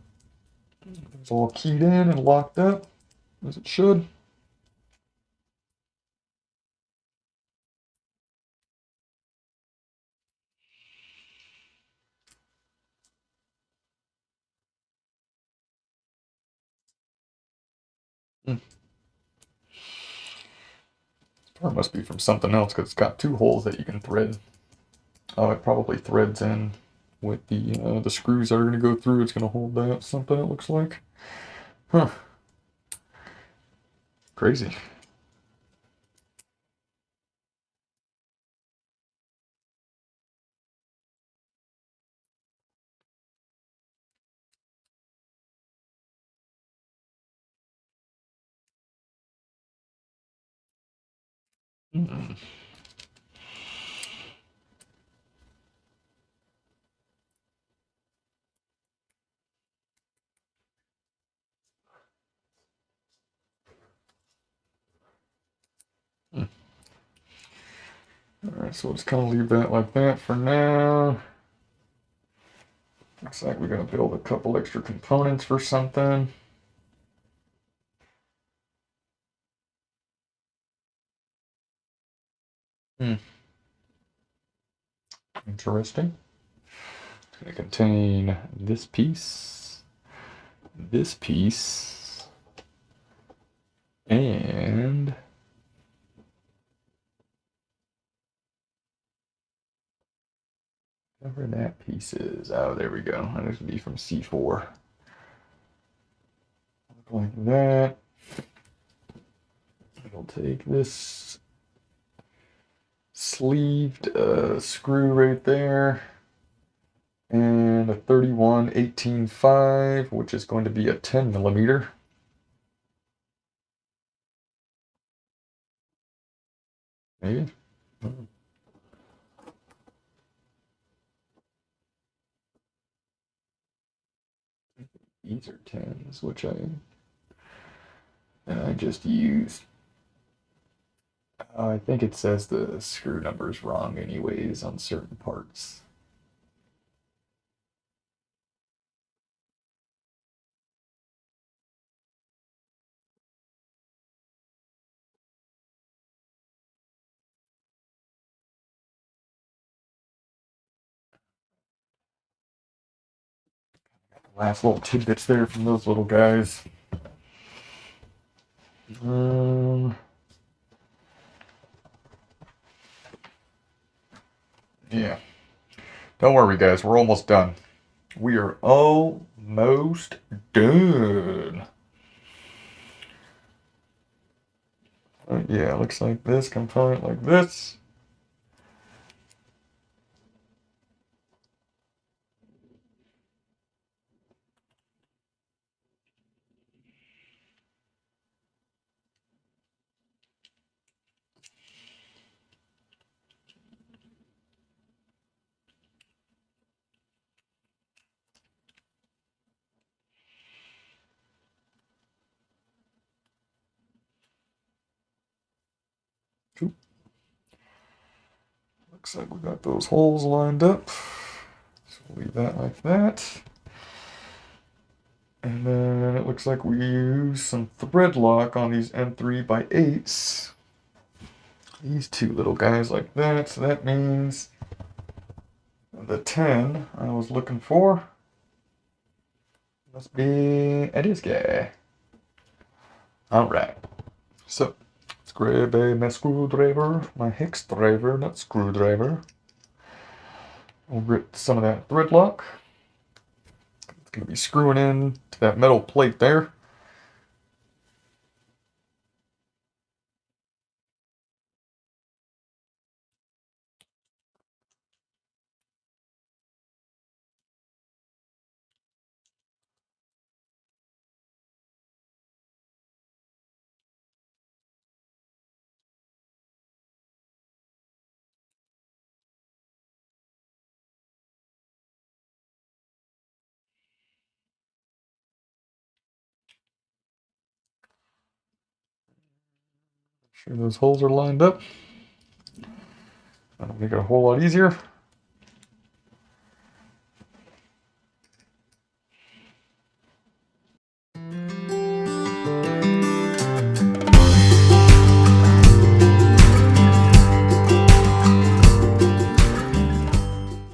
it's all keyed in and locked up, as it should. This part must be from something else, because it's got 2 holes that you can thread. Oh, it probably threads in with the screws that are going to go through. It's going to hold that, something it looks like. Huh. Crazy. Mm. Mm. Alright, so we'll just kind of leave that like that for now. Looks like we're going to build a couple extra components for something. Hmm. Interesting. It's going to contain this piece, and whatever that piece is. Oh, there we go. That is going to be from C4. Look like that. I'll take this sleeved screw right there and a 31/18.5, which is going to be a 10 millimeter. Maybe. These are 10s, which I just used. I think it says the screw number's wrong anyways on certain parts. Last little tidbits there from those little guys. Yeah. Don't worry, guys. We're almost done. We are almost done. Yeah, looks like this component like this. Looks like we got those holes lined up. So we'll leave that like that. And then it looks like we use some thread lock on these M3x8s. These two little guys like that. So that means the 10 I was looking for must be this guy. Alright. So let's grab my screwdriver, my hex driver, not screwdriver. We'll rip some of that thread lock. It's going to be screwing in to that metal plate there. Make sure those holes are lined up. That'll make it a whole lot easier.